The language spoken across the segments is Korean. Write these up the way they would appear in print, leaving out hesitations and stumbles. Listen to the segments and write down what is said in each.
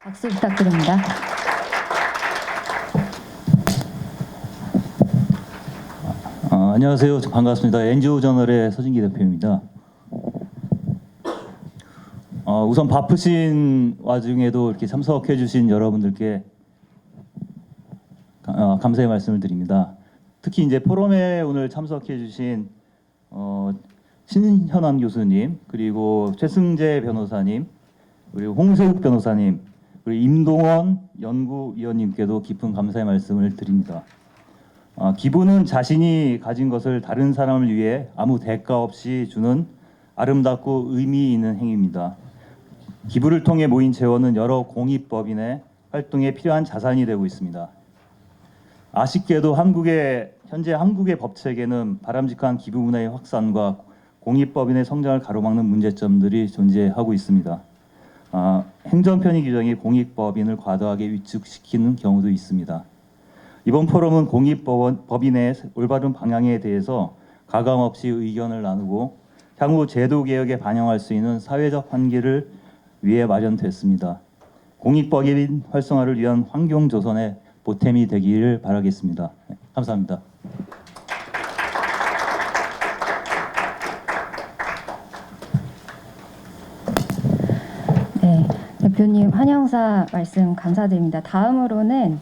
박수 부탁드립니다. 안녕하세요. 반갑습니다. NGO 저널의 서진기 대표입니다. 우선 바쁘신 와중에도 이렇게 참석해 주신 여러분들께 감사의 말씀을 드립니다. 특히 이제 포럼에 오늘 참석해 주신 신현환 교수님, 그리고 최승재 변호사님, 그리고 홍세욱 변호사님, 그리고 임동원 연구위원님께도 깊은 감사의 말씀을 드립니다. 기부는 자신이 가진 것을 다른 사람을 위해 아무 대가 없이 주는 아름답고 의미 있는 행위입니다. 기부를 통해 모인 재원은 여러 공익법인의 활동에 필요한 자산이 되고 있습니다. 아쉽게도 현재 한국의 법 체계는 바람직한 기부 문화의 확산과 공익법인의 성장을 가로막는 문제점들이 존재하고 있습니다. 행정편의 규정이 공익법인을 과도하게 위축시키는 경우도 있습니다. 이번 포럼은 공익법인의 올바른 방향에 대해서 가감없이 의견을 나누고 향후 제도 개혁에 반영할 수 있는 사회적 환기를 위해 마련됐습니다. 공익법인 활성화를 위한 환경 조성의 보탬이 되기를 바라겠습니다. 감사합니다. 네, 대표님 환영사 말씀 감사드립니다. 다음으로는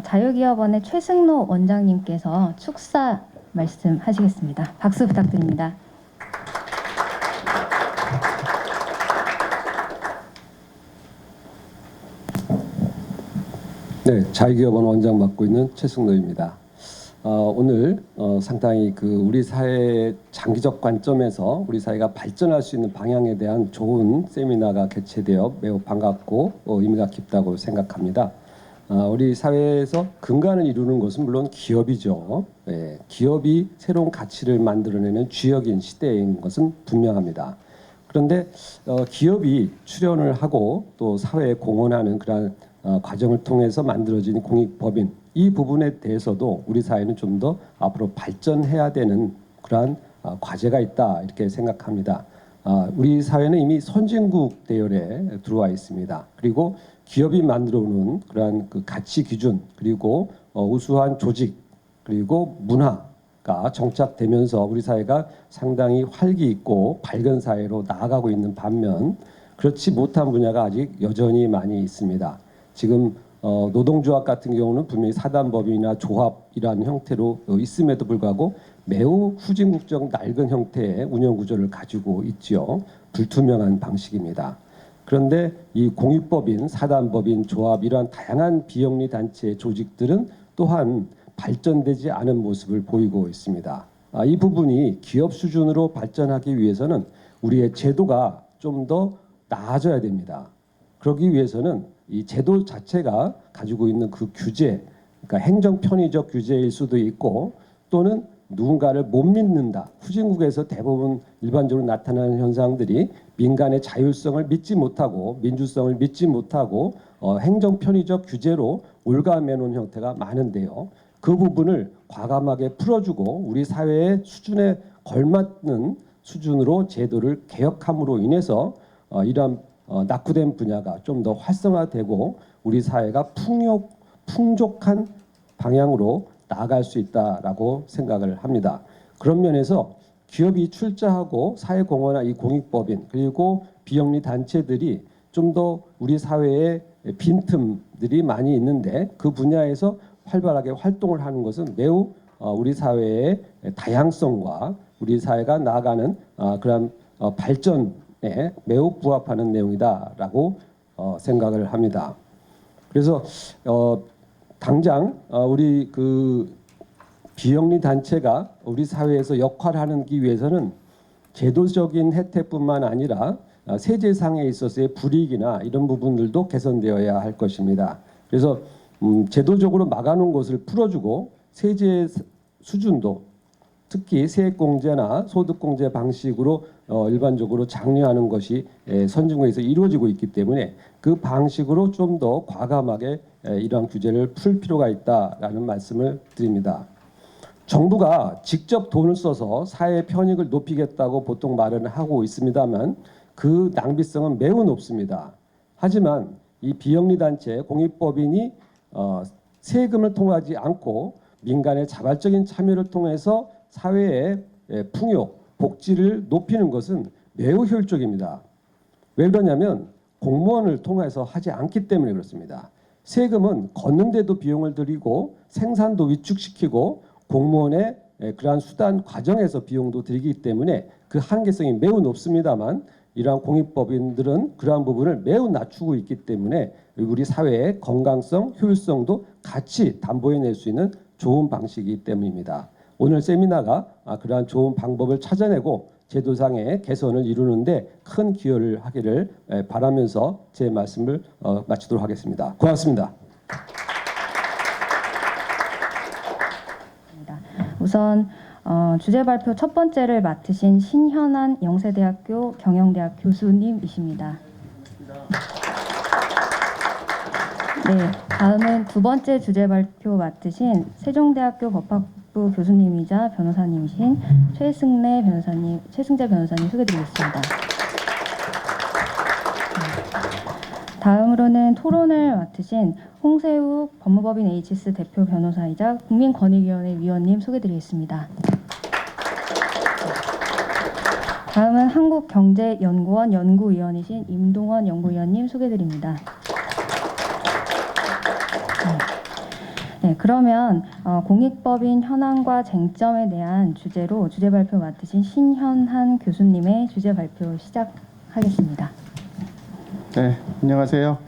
자유기업원의 최승로 원장님께서 축사 말씀하시겠습니다. 박수 부탁드립니다. 네, 자유기업원 원장 맡고 있는 최승로입니다. 오늘 상당히 우리 사회의 장기적 관점에서 우리 사회가 발전할 수 있는 방향에 대한 좋은 세미나가 개최되어 매우 반갑고 의미가 깊다고 생각합니다. 우리 사회에서 근간을 이루는 것은 물론 기업이죠. 네, 기업이 새로운 가치를 만들어내는 주역인 시대인 것은 분명합니다. 그런데 기업이 출연을 하고 또 사회에 공헌하는 그러한 과정을 통해서 만들어진 공익법인, 이 부분에 대해서도 우리 사회는 좀 더 앞으로 발전해야 되는 그러한 과제가 있다, 이렇게 생각합니다. 우리 사회는 이미 선진국 대열에 들어와 있습니다. 그리고 기업이 만들어오는 그러한 가치 기준, 그리고 우수한 조직, 그리고 문화가 정착되면서 우리 사회가 상당히 활기 있고 밝은 사회로 나아가고 있는 반면, 그렇지 못한 분야가 아직 여전히 많이 있습니다. 지금 노동조합 같은 경우는 분명히 사단법인이나 조합이라는 형태로 있음에도 불구하고 매우 후진국적 낡은 형태의 운영구조를 가지고 있지요. 불투명한 방식입니다. 그런데 이 공익법인, 사단법인, 조합, 이러한 다양한 비영리 단체의 조직들은 또한 발전되지 않은 모습을 보이고 있습니다. 이 부분이 기업 수준으로 발전하기 위해서는 우리의 제도가 좀 더 나아져야 됩니다. 그러기 위해서는 이 제도 자체가 가지고 있는 그 규제, 그러니까 행정 편의적 규제일 수도 있고, 또는 누군가를 못 믿는다. 후진국에서 대부분 일반적으로 나타나는 현상들이 민간의 자율성을 믿지 못하고 민주성을 믿지 못하고 행정 편의적 규제로 올가매놓은 형태가 많은데요. 그 부분을 과감하게 풀어주고 우리 사회의 수준에 걸맞는 수준으로 제도를 개혁함으로 인해서 이러한 낙후된 분야가 좀 더 활성화되고 우리 사회가 풍족한 방향으로 나아갈 수 있다라고 생각을 합니다. 그런 면에서 기업이 출자하고 사회공헌한 이 공익법인, 그리고 비영리 단체들이 좀 더 우리 사회에 빈틈들이 많이 있는데 그 분야에서 활발하게 활동을 하는 것은 매우 우리 사회의 다양성과 우리 사회가 나아가는 그런 발전에 매우 부합하는 내용이다라고 생각을 합니다. 그래서 당장 우리 비영리 단체가 우리 사회에서 역할하기 위해서는 제도적인 혜택뿐만 아니라 세제상에 있어서의 불이익이나 이런 부분들도 개선되어야 할 것입니다. 그래서 제도적으로 막아놓은 것을 풀어주고 세제 수준도 특히 세액공제나 소득공제 방식으로 일반적으로 장려하는 것이 선진국에서 이루어지고 있기 때문에 그 방식으로 좀 더 과감하게 이러한 규제를 풀 필요가 있다라는 말씀을 드립니다. 정부가 직접 돈을 써서 사회 편익을 높이겠다고 보통 말을 하고 있습니다만 그 낭비성은 매우 높습니다. 하지만 이 비영리단체 공익법인이 세금을 통하지 않고 민간의 자발적인 참여를 통해서 사회의 풍요, 복지를 높이는 것은 매우 효율적입니다. 왜 그러냐면 공무원을 통해서 하지 않기 때문에 그렇습니다. 세금은 걷는데도 비용을 들이고 생산도 위축시키고 공무원의 그러한 수단 과정에서 비용도 들이기 때문에 그 한계성이 매우 높습니다만 이러한 공익법인들은 그러한 부분을 매우 낮추고 있기 때문에 우리 사회의 건강성, 효율성도 같이 담보해낼 수 있는 좋은 방식이기 때문입니다. 오늘 세미나가 그러한 좋은 방법을 찾아내고 제도상의 개선을 이루는데 큰 기여를 하기를 바라면서 제 말씀을 마치도록 하겠습니다. 고맙습니다. 우선 주제 발표 첫 번째를 맡으신 신현한 영세대학교 경영대학 교수님이십니다. 네, 다음은 두 번째 주제 발표 맡으신 세종대학교 법학부 교수님이자 변호사님이신 최승재 변호사님 소개드리겠습니다. 다음으로는 토론을 맡으신 홍세욱 법무법인 에이치스 대표 변호사이자 국민권익위원회 위원님 소개드리겠습니다. 다음은 한국경제연구원 연구위원이신 임동원 연구위원님 소개드립니다. 네, 그러면 공익법인 현황과 쟁점에 대한 주제로 주제 발표 맡으신 신현한 교수님의 주제 발표 시작하겠습니다. 네, 안녕하세요.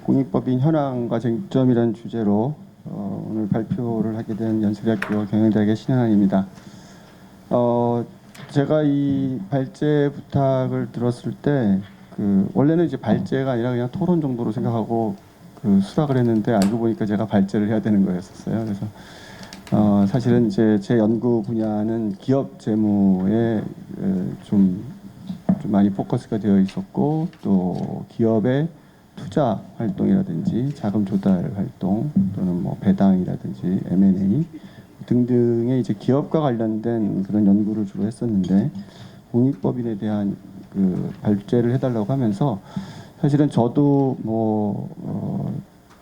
공익법인 현황과 쟁점이라는 주제로 오늘 발표를 하게 된 연세대학교 경영대학의 신현환입니다. 제가 이 발제 부탁을 들었을 때 원래는 이제 발제가 아니라 그냥 토론 정도로 생각하고 수락을 했는데 알고 보니까 제가 발제를 해야 되는 거였었어요. 그래서 사실은 이제 제 연구 분야는 기업 재무에 좀 많이 포커스가 되어 있었고 또 기업의 투자 활동이라든지 자금 조달 활동 또는 뭐 배당이라든지 M&A 등등의 이제 기업과 관련된 그런 연구를 주로 했었는데 공익법인에 대한 발제를 해달라고 하면서 사실은 저도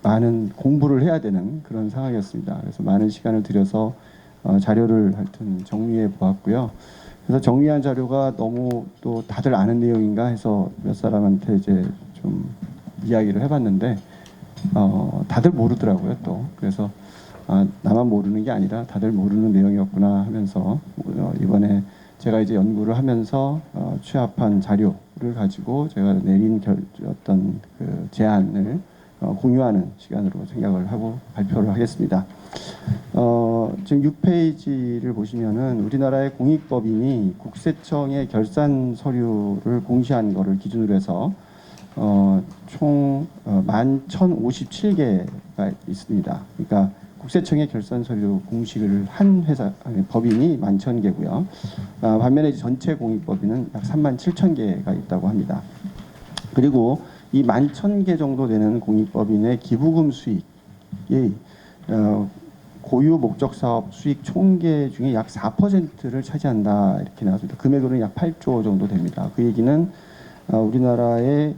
많은 공부를 해야 되는 그런 상황이었습니다. 그래서 많은 시간을 들여서 자료를 하여튼 정리해 보았고요. 그래서 정리한 자료가 너무 또 다들 아는 내용인가 해서 몇 사람한테 이제 좀 이야기를 해봤는데 다들 모르더라고요 또. 그래서 나만 모르는 게 아니라 다들 모르는 내용이었구나 하면서 이번에 제가 이제 연구를 하면서 취합한 자료를 가지고 제가 내린 어떤 제안을 공유하는 시간으로 생각을 하고 발표를 하겠습니다. 지금 6페이지를 보시면은 우리나라의 공익법인이 국세청의 결산 서류를 공시한 것을 기준으로 해서 총 11,057개가 있습니다. 그러니까 국세청의 결산 서류 공시를 한 법인이 11,000개고요. 반면에 전체 공익법인은 약 37,000개가 있다고 합니다. 그리고 이 11,000개 정도 되는 공익법인의 기부금 수익이 고유 목적 사업 수익 총계 중에 약 4%를 차지한다 이렇게 나왔습니다. 금액으로는 약 8조 정도 됩니다. 그 얘기는 우리나라의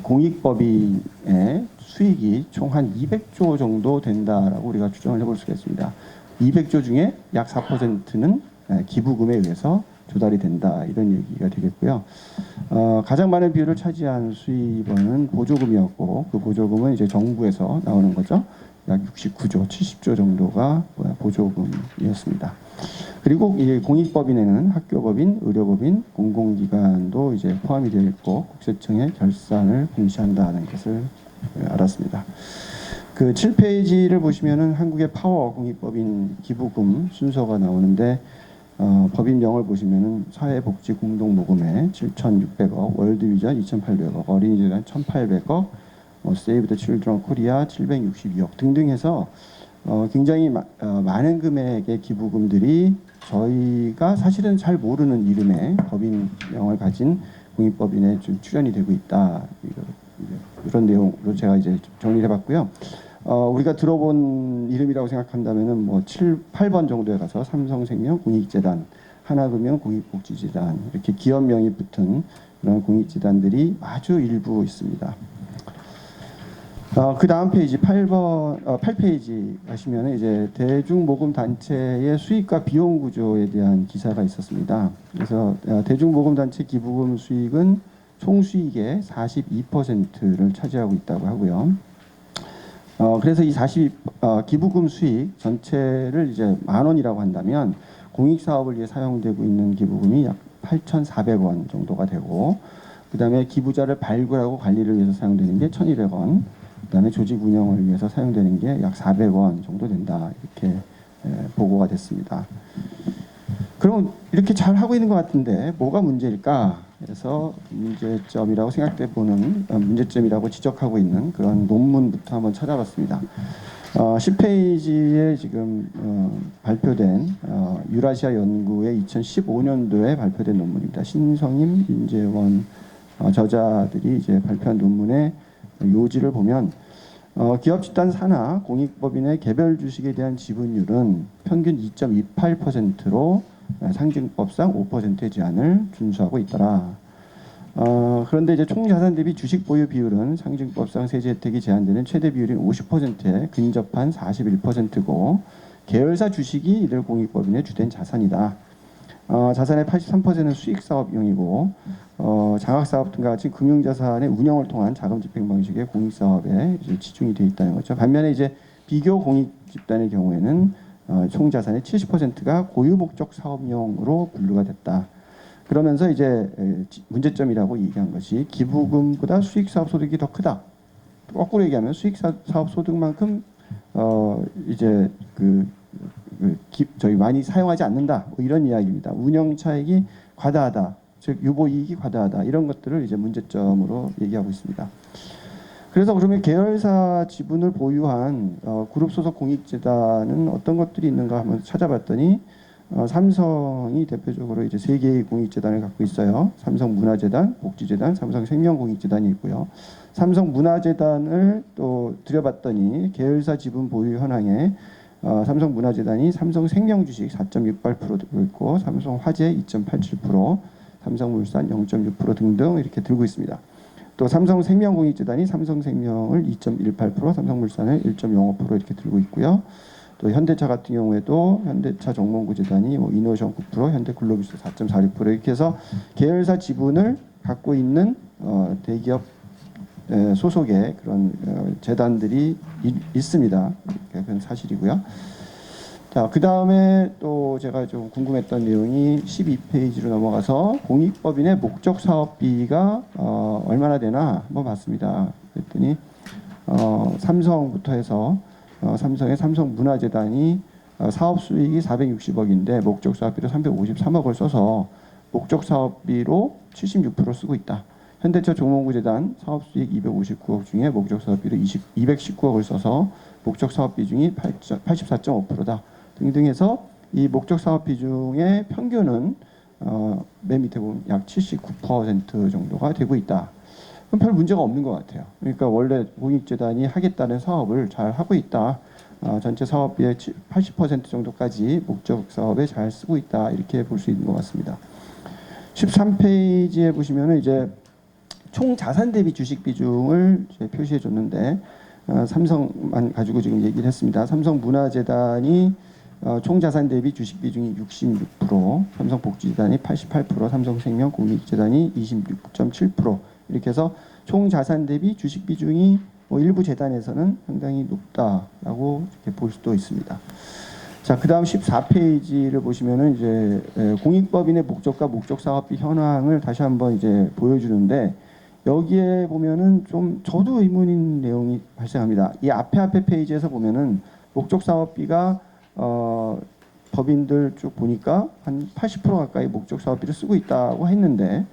공익법인의 수익이 총 한 200조 정도 된다라고 우리가 추정을 해볼 수가 있습니다. 200조 중에 약 4%는 기부금에 의해서 조달이 된다 이런 얘기가 되겠고요. 가장 많은 비율을 차지한 수입원은 보조금이었고 그 보조금은 이제 정부에서 나오는 거죠. 약 69조, 70조 정도가 보조금이었습니다. 그리고 이 공익법인에는 학교법인, 의료법인, 공공기관도 이제 포함이 되어 있고 국세청의 결산을 공시한다는 것을 알았습니다. 그 7페이지를 보시면은 한국의 파워 공익법인 기부금 순서가 나오는데 법인명을 보시면은 사회복지공동모금회 7,600억, 월드비전 2,800억, 어린이재단 1,800억, 세이브 더 칠드런 코리아 762억 등등 해서 굉장히 많은 금액의 기부금들이 저희가 사실은 잘 모르는 이름의 법인명을 가진 공익법인에 좀 출연이 되고 있다. 이런 내용으로 제가 이제 정리를 해봤고요. 우리가 들어본 이름이라고 생각한다면은 8번 정도에 가서 삼성생명 공익재단, 하나금융 공익복지재단 이렇게 기업명이 붙은 그런 공익재단들이 아주 일부 있습니다. 그 다음 페이지 8페이지 가시면 이제 대중모금 단체의 수익과 비용 구조에 대한 기사가 있었습니다. 그래서 대중모금 단체 기부금 수익은 총 수익의 42%를 차지하고 있다고 하고요. 그래서 이 기부금 수익 전체를 이제 10,000원이라고 한다면 공익 사업을 위해 사용되고 있는 기부금이 약 8,400원 정도가 되고, 그다음에 기부자를 발굴하고 관리를 위해서 사용되는 게 1,200원, 그다음에 조직 운영을 위해서 사용되는 게 약 400원 정도 된다, 이렇게 보고가 됐습니다. 그럼 이렇게 잘 하고 있는 것 같은데 뭐가 문제일까? 그래서 문제점이라고 생각돼 보는 문제점이라고 지적하고 있는 그런 논문부터 한번 찾아봤습니다. 10페이지에 지금 발표된 유라시아 연구의 2015년도에 발표된 논문입니다. 신성임, 윤재원 저자들이 이제 발표한 논문의 요지를 보면 기업 집단 산하 공익법인의 개별 주식에 대한 지분율은 평균 2.28%로 상징법상 5%의 제한을 준수하고 있더라. 그런데 이제 총자산 대비 주식 보유 비율은 상징법상 세제 혜택이 제한되는 최대 비율인 50%에 근접한 41%고, 계열사 주식이 이들 공익법인의 주된 자산이다. 자산의 83%는 수익사업용이고, 장학사업 등과 같이 금융자산의 운영을 통한 자금 집행 방식의 공익사업에 이제 치중이 되어 있다는 거죠. 반면에 이제 비교 공익집단의 경우에는 총자산의 70%가 고유목적 사업용으로 분류가 됐다. 그러면서 이제 문제점이라고 얘기한 것이 기부금보다 수익사업 소득이 더 크다. 거꾸로 얘기하면 수익사업 소득만큼 이제 저희 많이 사용하지 않는다, 뭐 이런 이야기입니다. 운영 차익이 과다하다, 즉 유보 이익이 과다하다, 이런 것들을 이제 문제점으로 얘기하고 있습니다. 그래서 그러면 계열사 지분을 보유한 그룹 소속 공익재단은 어떤 것들이 있는가 한번 찾아봤더니 삼성이 대표적으로 이제 3개의 공익재단을 갖고 있어요. 삼성문화재단, 복지재단, 삼성생명공익재단이 있고요. 삼성문화재단을 또 들여봤더니 계열사 지분 보유 현황에 삼성문화재단이 삼성생명 주식 4.68% 들고 있고, 삼성화재 2.87%, 삼성물산 0.6% 등등 이렇게 들고 있습니다. 또 삼성생명공익재단이 삼성생명을 2.18%, 삼성물산을 1.05% 이렇게 들고 있고요. 또 현대차 같은 경우에도 현대차 정몽구재단이 이노션 9%, 현대글로비스 4.46% 이렇게 해서 계열사 지분을 갖고 있는 대기업 소속의 그런 재단들이 있습니다. 그건 사실이고요. 자, 그 다음에 또 제가 좀 궁금했던 내용이 12페이지로 넘어가서 공익법인의 목적 사업비가 얼마나 되나 한번 봤습니다. 그랬더니 삼성부터 해서 삼성의 삼성문화재단이 사업 수익이 460억인데 목적 사업비로 353억을 써서 목적 사업비로 76% 쓰고 있다. 현대차 종목구재단 사업 수익 259억 중에 목적 사업비로 219억을 써서 목적 사업 비중이 84.5%다. 등등해서 이 목적 사업 비중의 평균은 맨 밑에 보면 약 79% 정도가 되고 있다. 그럼 별 문제가 없는 것 같아요. 그러니까 원래 공익재단이 하겠다는 사업을 잘 하고 있다. 전체 사업비의 80% 정도까지 목적 사업에 잘 쓰고 있다. 이렇게 볼 수 있는 것 같습니다. 13페이지에 보시면은 이제 총 자산 대비 주식 비중을 이제 표시해 줬는데 삼성만 가지고 지금 얘기를 했습니다. 삼성문화재단이 총 자산 대비 주식 비중이 66%, 삼성복지재단이 88%, 삼성생명공익재단이 26.7% 이렇게 해서 총 자산 대비 주식 비중이 일부 재단에서는 상당히 높다라고 이렇게 볼 수도 있습니다. 자, 그다음 14페이지를 보시면은 이제 공익법인의 목적과 목적 사업비 현황을 다시 한번 이제 보여주는데, 여기에 보면은 좀 저도 의문인 내용이 발생합니다. 이 앞에 페이지에서 보면은 목적 사업비가 법인들 쭉 보니까 한 80% 가까이 목적 사업비를 쓰고 있다고 했는데,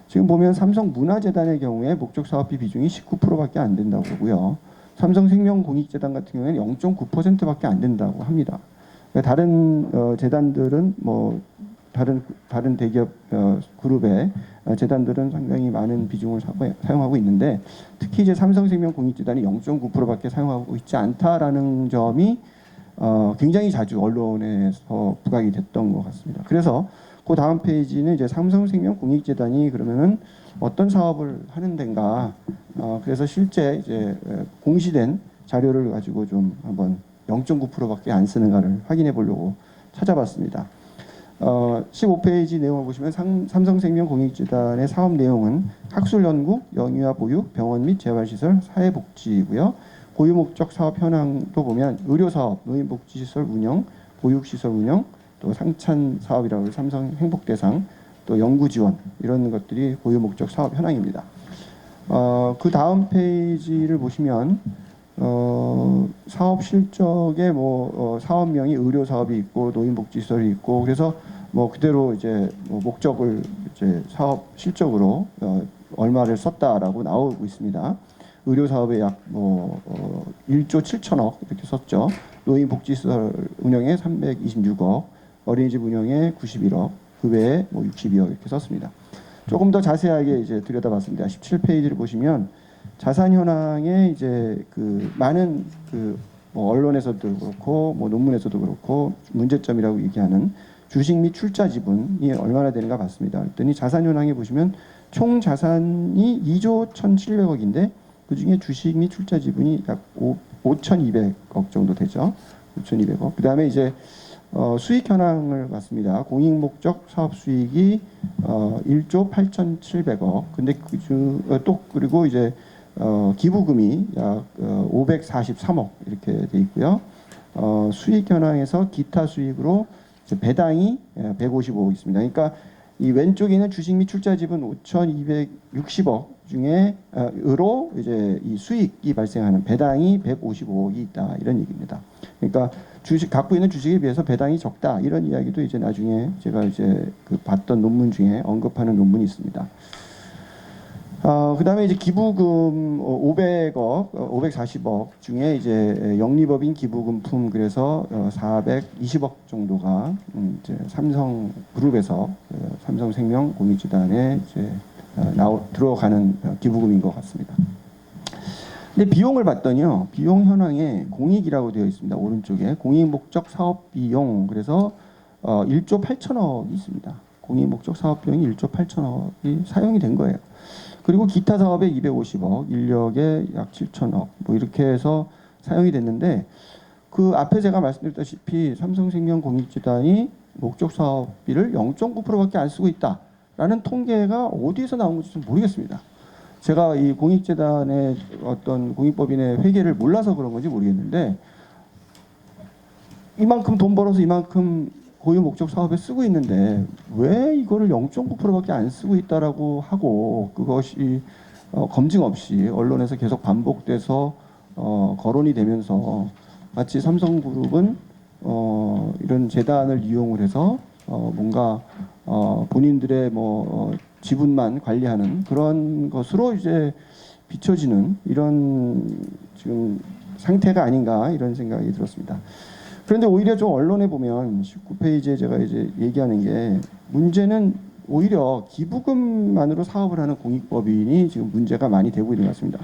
지금 보면 삼성문화재단의 경우에 목적 사업비 비중이 19%밖에 안 된다고 보고요. 삼성생명공익재단 같은 경우에는 0.9%밖에 안 된다고 합니다. 그러니까 다른 재단들은 뭐 다른 대기업 그룹의 재단들은 상당히 많은 비중을 사용하고 있는데, 특히 이제 삼성생명공익재단이 0.9%밖에 사용하고 있지 않다라는 점이 굉장히 자주 언론에서 부각이 됐던 것 같습니다. 그래서 그 다음 페이지는 이제 삼성생명 공익재단이 그러면은 어떤 사업을 하는 데인가. 그래서 실제 이제 공시된 자료를 가지고 좀 한번 0.9%밖에 안 쓰는가를 확인해 보려고 찾아봤습니다. 15페이지 내용을 보시면 삼성생명 공익재단의 사업 내용은 학술 연구, 영유아 보육, 병원 및 재활시설, 사회복지고요. 고유 목적 사업 현황도 보면 의료 사업, 노인복지시설 운영, 보육시설 운영, 또 상찬 사업이라고 해서 삼성 행복대상, 또 연구 지원 이런 것들이 고유 목적 사업 현황입니다. 그 다음 페이지를 보시면 사업 실적에 사업명이 의료 사업이 있고 노인복지시설이 있고 그래서 그대로 이제 목적을 이제 사업 실적으로 얼마를 썼다라고 나오고 있습니다. 의료 사업에 약 1조 7천억 이렇게 썼죠. 노인복지시설 운영에 326억, 어린이집 운영에 91억, 그 외에 62억 이렇게 썼습니다. 조금 더 자세하게 이제 들여다봤습니다. 17페이지를 보시면 자산 현황에 이제 그 많은 언론에서도 그렇고 논문에서도 그렇고 문제점이라고 얘기하는 주식 및 출자 지분이 얼마나 되는가 봤습니다. 그랬더니 자산 현황에 보시면 총 자산이 2조 1,700억인데 그 중에 주식 및 출자 지분이 약 5,200억 정도 되죠. 5,200억. 그 다음에 이제 수익 현황을 봤습니다. 공익 목적 사업 수익이 1조 8,700억. 근데 또 그리고 이제 기부금이 약 543억 이렇게 돼 있고요. 수익 현황에서 기타 수익으로 배당이 155억 있습니다. 그러니까 이 왼쪽에 있는 주식 및 출자 지분 5,260억 중에 으로 이제 이 수익이 발생하는 배당이 155억이 있다 이런 얘기입니다. 그러니까 주식 갖고 있는 주식에 비해서 배당이 적다 이런 이야기도 이제 나중에 제가 이제 봤던 논문 중에 언급하는 논문이 있습니다. 그다음에 이제 기부금 500억, 540억 중에 이제 영리법인 기부금품 그래서 420억 정도가 이제 삼성그룹에서 삼성생명 공익재단에 이제 들어가는 기부금인 것 같습니다. 근데 비용을 봤더니요, 비용 현황에 공익이라고 되어 있습니다. 오른쪽에 공익 목적 사업 비용 그래서 1조 8천억이 있습니다. 공익 목적 사업 비용이 1조 8천억이 사용이 된 거예요. 그리고 기타 사업에 250억, 인력에 약 7천억, 이렇게 해서 사용이 됐는데 그 앞에 제가 말씀드렸다시피 삼성생명 공익재단이 목적 사업비를 0.9%밖에 안 쓰고 있다라는 통계가 어디에서 나온 건지 좀 모르겠습니다. 제가 이 공익재단의 어떤 공익법인의 회계를 몰라서 그런 건지 모르겠는데 이만큼 돈 벌어서 이만큼 고유 목적 사업에 쓰고 있는데 왜 이거를 0.9%밖에 안 쓰고 있다라고 하고 그것이 검증 없이 언론에서 계속 반복돼서 거론이 되면서 마치 삼성그룹은 이런 재단을 이용을 해서 뭔가 본인들의 지분만 관리하는 그런 것으로 이제 비춰지는 이런 지금 상태가 아닌가 이런 생각이 들었습니다. 그런데 오히려 좀 언론에 보면 19페이지에 제가 이제 얘기하는 게 문제는 오히려 기부금만으로 사업을 하는 공익법인이 지금 문제가 많이 되고 있는 것 같습니다.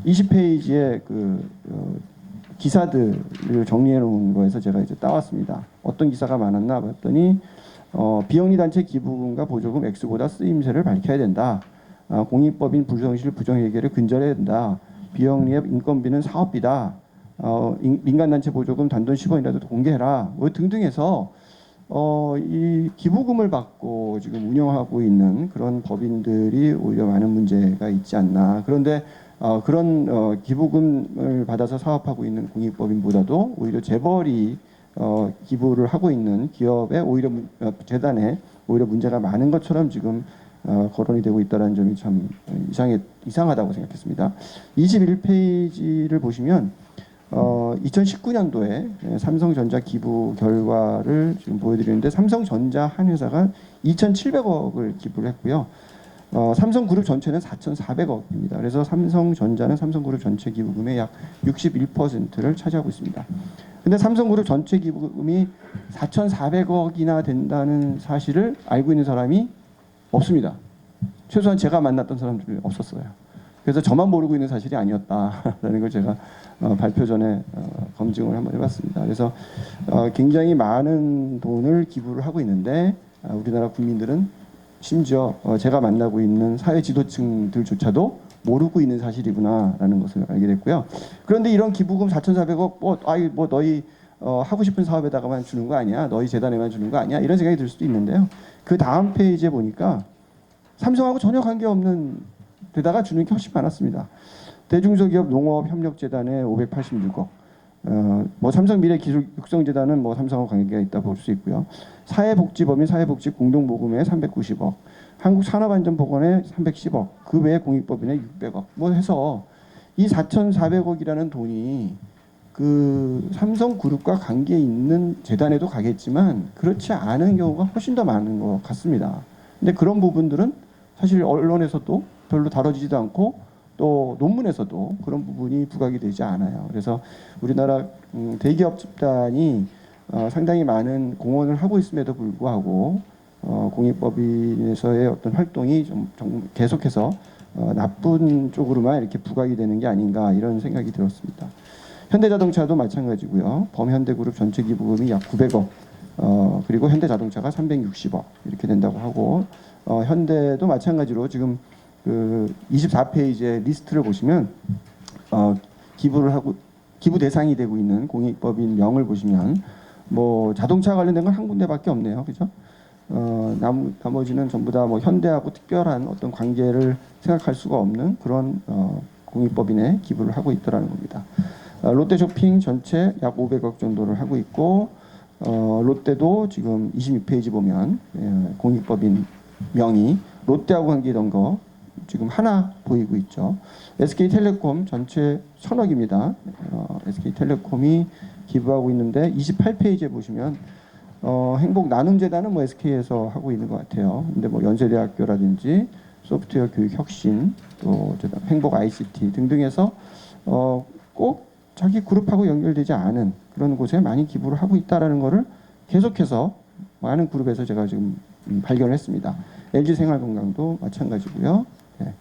20페이지에 기사들을 정리해 놓은 거에서 제가 이제 따왔습니다. 어떤 기사가 많았나 봤더니 비영리 단체 기부금과 보조금 액수보다 쓰임새를 밝혀야 된다. 공익법인 불성실 부정회계를 근절해야 된다. 비영리의 인건비는 사업비다. 민간단체 보조금 단돈 10원이라도 공개해라. 등등해서 이 기부금을 받고 지금 운영하고 있는 그런 법인들이 오히려 많은 문제가 있지 않나. 그런데 그런 기부금을 받아서 사업하고 있는 공익법인보다도 오히려 재벌이 기부를 하고 있는 기업에 오히려 재단에 오히려 문제가 많은 것처럼 지금 거론이 되고 있다는 점이 참 이상하다고 생각했습니다. 21페이지를 보시면 2019년도에 삼성전자 기부 결과를 지금 보여드리는데 삼성전자 한 회사가 2,700억을 기부를 했고요. 삼성그룹 전체는 4,400억입니다. 그래서 삼성전자는 삼성그룹 전체 기부금의 약 61%를 차지하고 있습니다. 근데 삼성그룹 전체 기부금이 4,400억이나 된다는 사실을 알고 있는 사람이 없습니다. 최소한 제가 만났던 사람들이 없었어요. 그래서 저만 모르고 있는 사실이 아니었다라는 걸 제가 발표 전에 검증을 한번 해봤습니다. 그래서 굉장히 많은 돈을 기부를 하고 있는데 우리나라 국민들은 심지어 제가 만나고 있는 사회 지도층들조차도 모르고 있는 사실이구나라는 것을 알게 됐고요. 그런데 이런 기부금 4,400억 뭐 너희 하고 싶은 사업에다가만 주는 거 아니야? 너희 재단에만 주는 거 아니야? 이런 생각이 들 수도 있는데요. 그 다음 페이지에 보니까 삼성하고 전혀 관계없는 데다가 주는 게 훨씬 많았습니다. 대중소기업 농업협력재단에 586억, 뭐 삼성미래기술육성재단은 뭐 삼성하고 관계가 있다 볼 수 있고요. 사회복지법인 사회복지공동모금에 390억, 한국산업안전보건에 310억, 그 외에 공익법인에 600억, 뭐 해서 이 4,400억이라는 돈이 그 삼성그룹과 관계 있는 재단에도 가겠지만 그렇지 않은 경우가 훨씬 더 많은 것 같습니다. 근데 그런 부분들은 사실 언론에서도 별로 다뤄지지도 않고 또 논문에서도 그런 부분이 부각이 되지 않아요. 그래서 우리나라 대기업 집단이 상당히 많은 공헌을 하고 있음에도 불구하고 공익법인에서의 어떤 활동이 좀 계속해서 나쁜 쪽으로만 이렇게 부각이 되는 게 아닌가 이런 생각이 들었습니다. 현대자동차도 마찬가지고요. 범현대그룹 전체 기부금이 약 900억, 그리고 현대자동차가 360억 이렇게 된다고 하고, 현대도 마찬가지로 지금 그 24페이지의 리스트를 보시면 기부를 하고 기부 대상이 되고 있는 공익법인 명을 보시면 뭐 자동차 관련된 건 한 군데밖에 없네요, 그죠? 나머지는 전부 다 뭐 현대하고 특별한 어떤 관계를 생각할 수가 없는 그런 공익법인에 기부를 하고 있더라는 겁니다. 롯데쇼핑 전체 약 500억 정도를 하고 있고, 롯데도 지금 26페이지 보면 공익법인 명이 롯데하고 관계던 거 지금 하나 보이고 있죠. SK텔레콤 전체 1,000억입니다. SK텔레콤이 기부하고 있는데 28페이지에 보시면 행복나눔재단은 뭐 SK에서 하고 있는 것 같아요. 근데 뭐 연세대학교라든지 소프트웨어 교육 혁신, 또 행복 ICT 등등해서 꼭 자기 그룹하고 연결되지 않은 그런 곳에 많이 기부를 하고 있다라는 것을 계속해서 많은 그룹에서 제가 지금 발견을 했습니다. LG생활건강도 마찬가지고요. 네.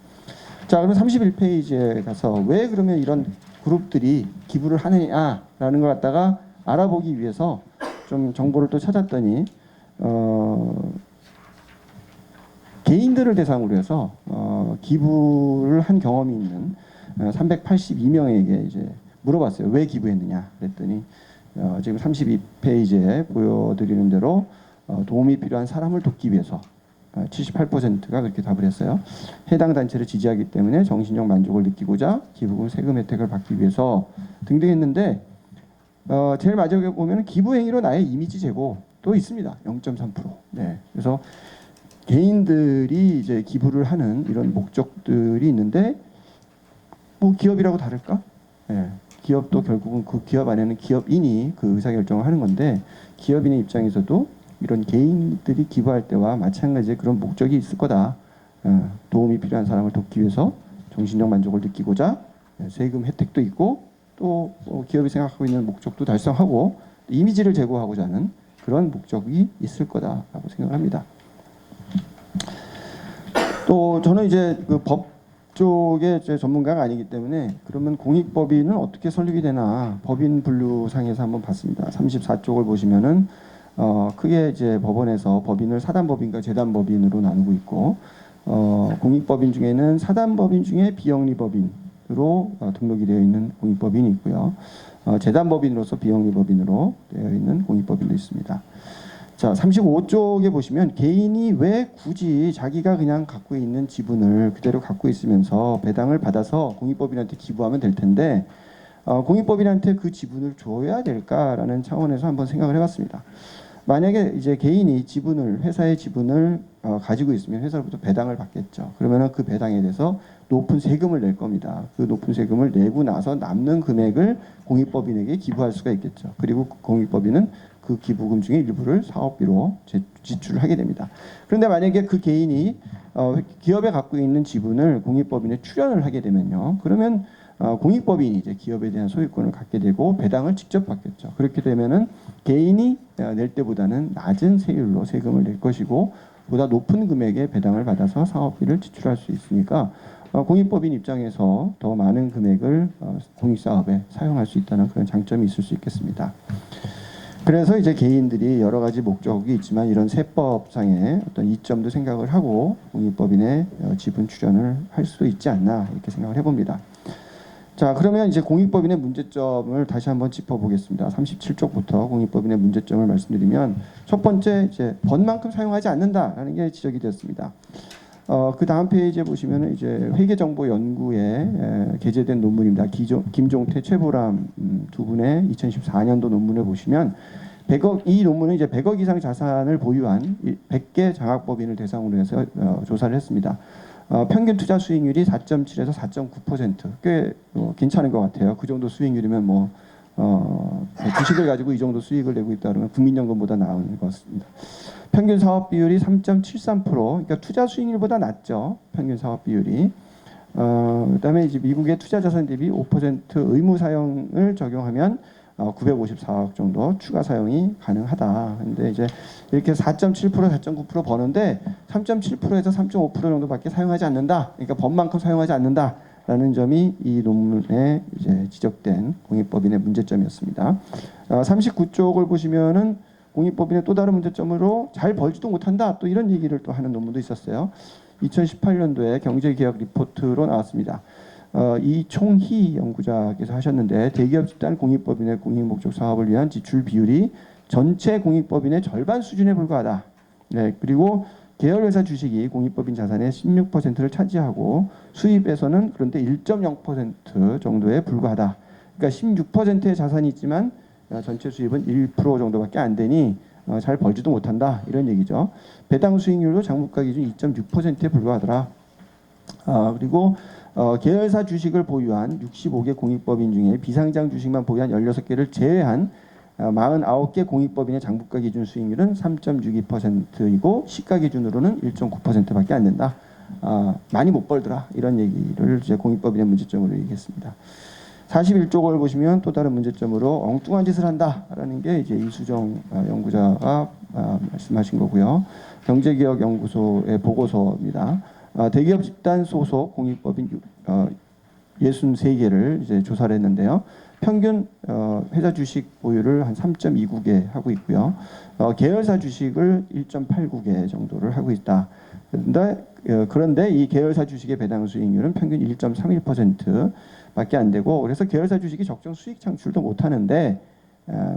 자, 그럼 31페이지에 가서 왜 그러면 이런 그룹들이 기부를 하느냐라는 걸 갖다가 알아보기 위해서 좀 정보를 또 찾았더니 개인들을 대상으로 해서 기부를 한 경험이 있는 382명에게 이제 물어봤어요. 왜 기부했느냐 그랬더니 지금 32페이지에 보여드리는 대로 도움이 필요한 사람을 돕기 위해서 78%가 그렇게 답을 했어요. 해당 단체를 지지하기 때문에 정신적 만족을 느끼고자 기부금 세금 혜택을 받기 위해서 등등 했는데 제일 마지막에 보면 기부 행위로 나의 이미지 제고도 있습니다. 0.3%. 네. 그래서 개인들이 이제 기부를 하는 이런 목적들이 있는데 뭐 기업이라고 다를까? 네. 기업도 결국은 그 기업 안에는 기업인이 그 의사결정을 하는 건데 기업인의 입장에서도 이런 개인들이 기부할 때와 마찬가지의 그런 목적이 있을 거다. 도움이 필요한 사람을 돕기 위해서 정신적 만족을 느끼고자 세금 혜택도 있고 또 기업이 생각하고 있는 목적도 달성하고 이미지를 제고하고자 하는 그런 목적이 있을 거다라고 생각을 합니다. 또 저는 이제 그 법 쪽의 전문가가 아니기 때문에 그러면 공익법인은 어떻게 설립이 되나 법인 분류상에서 한번 봤습니다. 34쪽을 보시면은 크게 이제 법원에서 법인을 사단법인과 재단법인으로 나누고 있고, 공익법인 중에는 사단법인 중에 비영리법인으로 등록이 되어 있는 공익법인이 있고요. 재단법인으로서 비영리법인으로 되어 있는 공익법인도 있습니다. 자, 35쪽에 보시면 개인이 왜 굳이 자기가 그냥 갖고 있는 지분을 그대로 갖고 있으면서 배당을 받아서 공익법인한테 기부하면 될 텐데 공익법인한테 그 지분을 줘야 될까라는 차원에서 한번 생각을 해봤습니다. 만약에 이제 개인이 지분을 회사의 지분을 가지고 있으면 회사로부터 배당을 받겠죠. 그러면은 그 배당에 대해서 높은 세금을 낼 겁니다. 그 높은 세금을 내고 나서 남는 금액을 공익법인에게 기부할 수가 있겠죠. 그리고 공익법인은 그 기부금 중에 일부를 사업비로 지출을 하게 됩니다. 그런데 만약에 그 개인이 기업에 갖고 있는 지분을 공익법인에 출연을 하게 되면요. 그러면 공익법인이 이제 기업에 대한 소유권을 갖게 되고 배당을 직접 받겠죠. 그렇게 되면은 개인이 낼 때보다는 낮은 세율로 세금을 낼 것이고 보다 높은 금액의 배당을 받아서 사업비를 지출할 수 있으니까 공익법인 입장에서 더 많은 금액을 공익사업에 사용할 수 있다는 그런 장점이 있을 수 있겠습니다. 그래서 이제 개인들이 여러 가지 목적이 있지만 이런 세법상의 어떤 이점도 생각을 하고 공익법인의 지분 출연을 할 수도 있지 않나 이렇게 생각을 해봅니다. 자, 그러면 이제 공익법인의 문제점을 다시 한번 짚어보겠습니다. 37쪽부터 공익법인의 문제점을 말씀드리면 첫 번째 이제 번만큼 사용하지 않는다라는 게 지적이 되었습니다. 그 다음 페이지에 보시면은 이제 회계정보연구에 게재된 논문입니다. 김종태, 최보람 두 분의 2014년도 논문을 보시면 100억, 이 논문은 이제 100억 이상 자산을 보유한 100개 장학법인을 대상으로 해서 조사를 했습니다. 평균 투자 수익률이 4.7에서 4.9%, 꽤 괜찮은 것 같아요. 그 정도 수익률이면 뭐 주식을 가지고 이 정도 수익을 내고 있다 그러면 국민연금보다 나은 것 같습니다. 평균 사업 비율이 3.73%, 그러니까 투자 수익률보다 낮죠. 평균 사업 비율이. 그다음에 이제 미국의 투자 자산 대비 5% 의무 사용을 적용하면 954억 정도 추가 사용이 가능하다. 근데 이제 이렇게 4.7%, 4.9% 버는데 3.7%에서 3.5% 정도밖에 사용하지 않는다. 그러니까 법만큼 사용하지 않는다라는 점이 이 논문에 이제 지적된 공익법인의 문제점이었습니다. 39쪽을 보시면은 공익법인의 또 다른 문제점으로 잘 벌지도 못한다. 또 이런 얘기를 또 하는 논문도 있었어요. 2018년도에 경제개혁 리포트로 나왔습니다. 이총희 연구자께서 하셨는데 대기업 집단 공익법인의 공익목적 사업을 위한 지출 비율이 전체 공익법인의 절반 수준에 불과하다. 네, 그리고 계열회사 주식이 공익법인 자산의 16%를 차지하고 수입에서는 그런데 1.0% 정도에 불과하다. 그러니까 16%의 자산이 있지만 전체 수입은 1% 정도밖에 안 되니 잘 벌지도 못한다 이런 얘기죠. 배당 수익률도 장부가 기준 2.6%에 불과하더라. 그리고 계열사 주식을 보유한 65개 공익법인 중에 비상장 주식만 보유한 16개를 제외한 49개 공익법인의 장부가 기준 수익률은 3.62%이고 시가 기준으로는 1.9%밖에 안 된다. 많이 못 벌더라 이런 얘기를 이제 공익법인의 문제점으로 얘기했습니다. 41쪽을 보시면 또 다른 문제점으로 엉뚱한 짓을 한다라는 게 이제 이수정 연구자가 말씀하신 거고요. 경제개혁연구소의 보고서입니다. 대기업 집단 소속 공익법인 63개를 이제 조사를 했는데요. 평균 회사 주식 보유를 한 3.29개 하고 있고요. 계열사 주식을 1.89개 정도를 하고 있다. 그런데 이 계열사 주식의 배당 수익률은 평균 1.31% 밖에 안 되고 그래서 계열사 주식이 적정 수익 창출도 못 하는데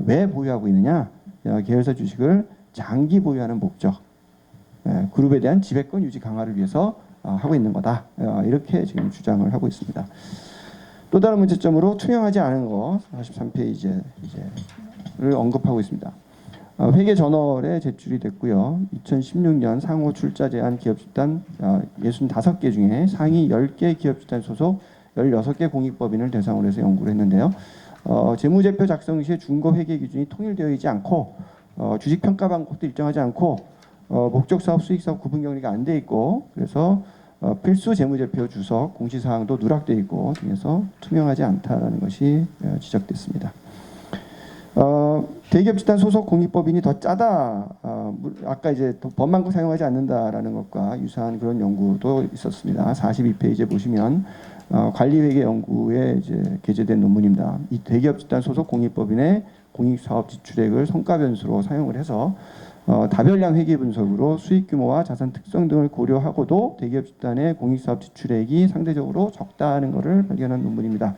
왜 보유하고 있느냐? 계열사 주식을 장기 보유하는 목적, 그룹에 대한 지배권 유지 강화를 위해서 하고 있는 거다. 이렇게 지금 주장을 하고 있습니다. 또 다른 문제점으로 투명하지 않은 거 43페이지를 언급하고 있습니다. 회계 저널에 제출이 됐고요. 2016년 상호 출자 제한 기업 집단 65개 중에 상위 10개 기업 집단 소속 16개 공익법인을 대상으로 해서 연구를 했는데요. 재무제표 작성 시에 중거 회계 기준이 통일되어 있지 않고 주식 평가 방법도 일정하지 않고 목적 사업 수익 사업 구분 격리가 안 돼 있고 그래서 필수 재무제표 주석 공시사항도 누락돼 있고 등에서 투명하지 않다라는 것이 지적됐습니다. 대기업 집단 소속 공익법인이 더 짜다. 아까 이제 법만큼 사용하지 않는다라는 것과 유사한 그런 연구도 있었습니다. 42페이지에 보시면 관리회계 연구에 이제 게재된 논문입니다. 이 대기업 집단 소속 공익법인의 공익사업 지출액을 성과 변수로 사용을 해서 다별량 회계 분석으로 수익 규모와 자산 특성 등을 고려하고도 대기업 집단의 공익사업 지출액이 상대적으로 적다는 것을 발견한 논문입니다.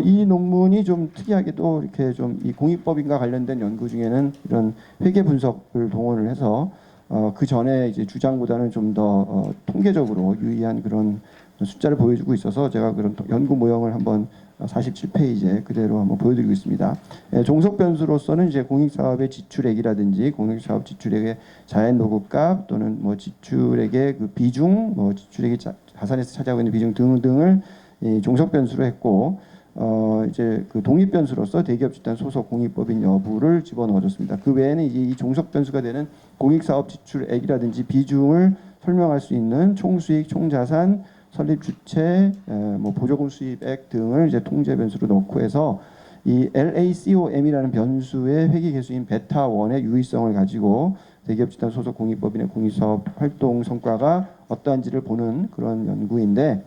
이 논문이 좀 특이하게도 이렇게 좀 이 공익법인과 관련된 연구 중에는 이런 회계 분석을 동원을 해서 그 전에 이제 주장보다는 좀 더 통계적으로 유의한 그런 숫자를 보여주고 있어서 제가 그런 연구 모형을 한번 47페이지에 그대로 한번 보여드리고 있습니다. 종속 변수로서는 이제 공익사업의 지출액이라든지 공익사업 지출액의 자연 노급값 또는 뭐 지출액의 그 비중, 뭐 지출액이 자산에서 차지하고 있는 비중 등을 종속 변수로 했고 이제 그 독립 변수로서 대기업 집단 소속 공익법인 여부를 집어넣어줬습니다. 그 외에는 이제 이 종속 변수가 되는 공익사업 지출액이라든지 비중을 설명할 수 있는 총수익, 총자산, 설립 주체, 뭐 보조금 수입액 등을 이제 통제 변수로 넣고 해서 이 LACOM이라는 변수의 회계 계수인 베타 1의 유의성을 가지고 대기업 집단 소속 공익법인의 공익사업 활동 성과가 어떠한지를 보는 그런 연구인데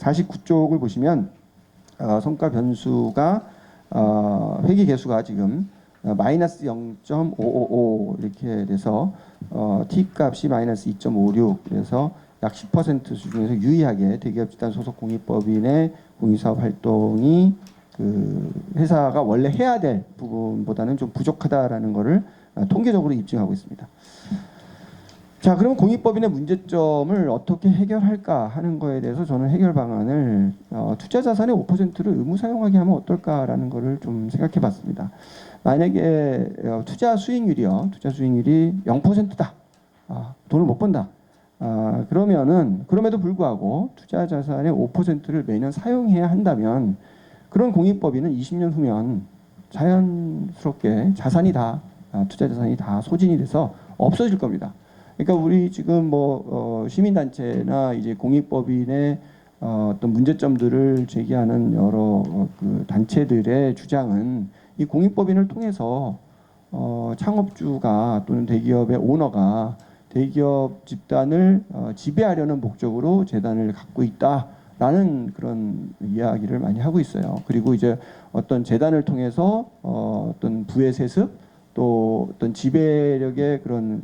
49쪽을 보시면 성과 변수가 회계 개수가 지금 마이너스 0.555 이렇게 돼서 t 값이 마이너스 2.56 그래서 약 10% 수준에서 유의하게 대기업 집단 소속 공익법인의 공익사업 활동이 그 회사가 원래 해야 될 부분보다는 좀 부족하다라는 것을 통계적으로 입증하고 있습니다. 자, 그럼 공익법인의 문제점을 어떻게 해결할까 하는 거에 대해서 저는 해결 방안을 투자 자산의 5%를 의무 사용하게 하면 어떨까라는 거를 좀 생각해 봤습니다. 만약에 투자 수익률이 0%다. 돈을 못 번다. 그러면은 그럼에도 불구하고 투자 자산의 5%를 매년 사용해야 한다면 그런 공익법인은 20년 후면 자연스럽게 자산이 다 투자 자산이 다 소진이 돼서 없어질 겁니다. 그러니까 우리 지금 시민단체나 이제 공익법인의 어떤 문제점들을 제기하는 여러 그 단체들의 주장은 이 공익법인을 통해서 창업주가 또는 대기업의 오너가 대기업 집단을 지배하려는 목적으로 재단을 갖고 있다라는 그런 이야기를 많이 하고 있어요. 그리고 이제 어떤 재단을 통해서 어떤 부의 세습 또 어떤 지배력의 그런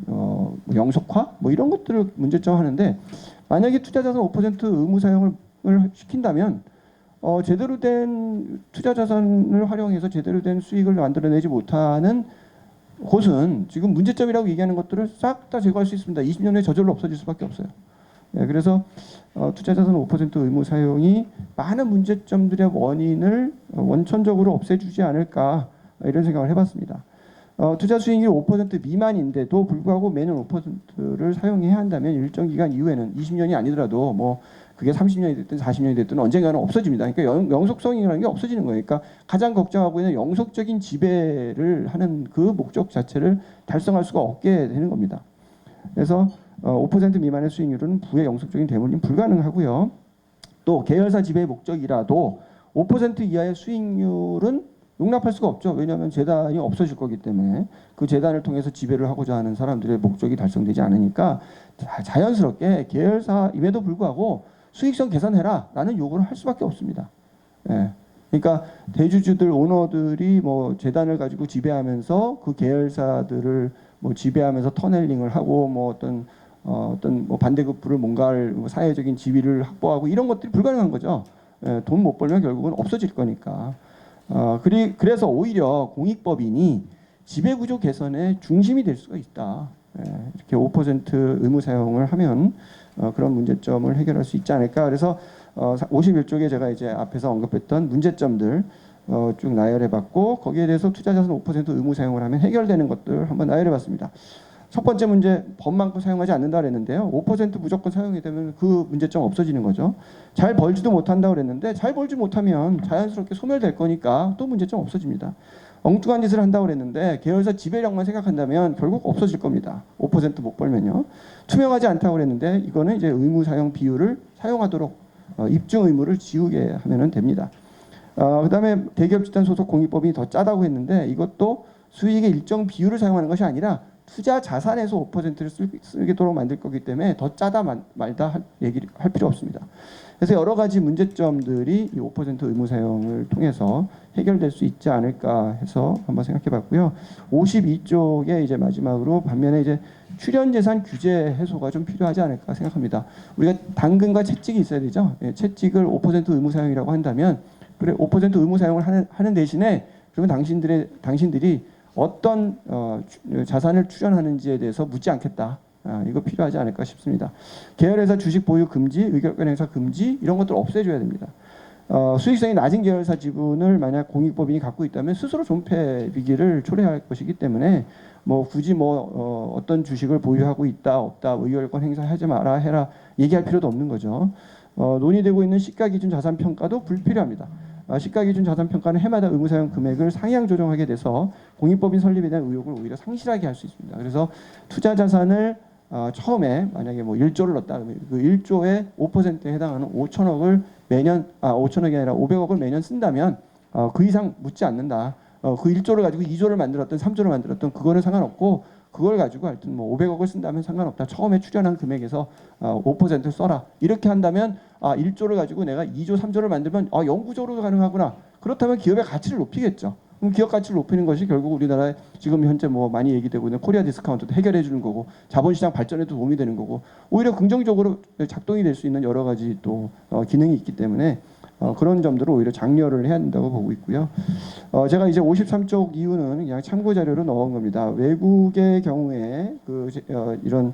영속화 뭐 이런 것들을 문제점 하는데 만약에 투자자산 5% 의무 사용을 시킨다면 제대로 된 투자자산을 활용해서 제대로 된 수익을 만들어내지 못하는 곳은 지금 문제점이라고 얘기하는 것들을 싹 다 제거할 수 있습니다. 20년 후에 저절로 없어질 수밖에 없어요. 네, 그래서 투자자산 5% 의무 사용이 많은 문제점들의 원인을 원천적으로 없애주지 않을까 이런 생각을 해봤습니다. 투자 수익률 5% 미만인데도 불구하고 매년 5%를 사용해야 한다면 일정 기간 이후에는 20년이 아니더라도 뭐 그게 30년이 됐든 40년이 됐든 언젠가는 없어집니다. 그러니까 영속성이라는 게 없어지는 거예요. 그러니까 가장 걱정하고 있는 영속적인 지배를 하는 그 목적 자체를 달성할 수가 없게 되는 겁니다. 그래서 5% 미만의 수익률은 부의 영속적인 대물림 불가능하고요. 또 계열사 지배의 목적이라도 5% 이하의 수익률은 용납할 수가 없죠. 왜냐하면 재단이 없어질 거기 때문에 그 재단을 통해서 지배를 하고자 하는 사람들의 목적이 달성되지 않으니까 자연스럽게 계열사임에도 불구하고 수익성 개선해라라는 요구를 할 수밖에 없습니다. 예. 그러니까 대주주들 오너들이 뭐 재단을 가지고 지배하면서 그 계열사들을 뭐 지배하면서 터넬링을 하고 뭐 어떤 뭐 반대급부를 뭔가를 사회적인 지위를 확보하고 이런 것들이 불가능한 거죠. 예. 돈 못 벌면 결국은 없어질 거니까. 그래서 오히려 공익법인이 지배구조 개선의 중심이 될 수가 있다. 이렇게 5% 의무 사용을 하면 그런 문제점을 해결할 수 있지 않을까. 그래서 51쪽에 제가 이제 앞에서 언급했던 문제점들 쭉 나열해봤고 거기에 대해서 투자자산 5% 의무 사용을 하면 해결되는 것들 한번 나열해봤습니다. 첫 번째 문제 법만큼 사용하지 않는다 그랬는데요. 5% 무조건 사용이 되면 그 문제점 없어지는 거죠. 잘 벌지도 못한다 그랬는데 잘 벌지 못하면 자연스럽게 소멸될 거니까 또 문제점 없어집니다. 엉뚱한 짓을 한다고 그랬는데 계열사 지배력만 생각한다면 결국 없어질 겁니다. 5% 못 벌면요. 투명하지 않다고 그랬는데 이거는 이제 의무 사용 비율을 사용하도록 입증 의무를 지우게 하면 됩니다. 그다음에 대기업 집단 소속 공익법인이 더 짜다고 했는데 이것도 수익의 일정 비율을 사용하는 것이 아니라 투자 자산에서 5%를 쓰도록 만들 거기 때문에 더 짜다 말다 얘기를 할 필요 없습니다. 그래서 여러 가지 문제점들이 이 5% 의무 사용을 통해서 해결될 수 있지 않을까 해서 한번 생각해봤고요. 52쪽에 이제 마지막으로 반면에 이제 출연재산 규제 해소가 좀 필요하지 않을까 생각합니다. 우리가 당근과 채찍이 있어야 되죠. 예, 채찍을 5% 의무 사용이라고 한다면 그래 5% 의무 사용을 하는 대신에 그러면 당신들이 어떤 자산을 출연하는지에 대해서 묻지 않겠다. 이거 필요하지 않을까 싶습니다. 계열회사 주식 보유 금지, 의결권 행사 금지 이런 것들 없애줘야 됩니다. 수익성이 낮은 계열사 지분을 만약 공익법인이 갖고 있다면 스스로 존폐 비기를 초래할 것이기 때문에 뭐 굳이 어떤 주식을 보유하고 있다 없다 의결권 행사하지 마라 해라 얘기할 필요도 없는 거죠. 논의되고 있는 시가기준 자산평가도 불필요합니다. 시가기준 자산평가는 해마다 의무사용 금액을 상향 조정하게 돼서 공익법인 설립에 대한 의욕을 오히려 상실하게 할 수 있습니다. 그래서 투자 자산을 처음에 만약에 뭐 1조를 넣었다 그러면 그 1조의 5%에 해당하는 5천억을 매년 5천억이 아니라 500억을 매년 쓴다면 그 이상 묻지 않는다. 그 1조를 가지고 2조를 만들었던 3조를 만들었던 그거는 상관없고 그걸 가지고 하여튼 뭐 500억을 쓴다면 상관없다. 처음에 출연한 금액에서 5% 써라. 이렇게 한다면 1조를 가지고 내가 2조, 3조를 만들면 영구적으로 가능하구나. 그렇다면 기업의 가치를 높이겠죠. 그럼 기업 가치를 높이는 것이 결국 우리나라에 지금 현재 뭐 많이 얘기되고 있는 코리아 디스카운트도 해결해 주는 거고 자본시장 발전에도 도움이 되는 거고 오히려 긍정적으로 작동이 될 수 있는 여러 가지 또 기능이 있기 때문에 그런 점들을 오히려 장려를 해야 된다고 보고 있고요. 제가 이제 53쪽 이유는 그냥 참고 자료로 넣은 겁니다. 외국의 경우에 이런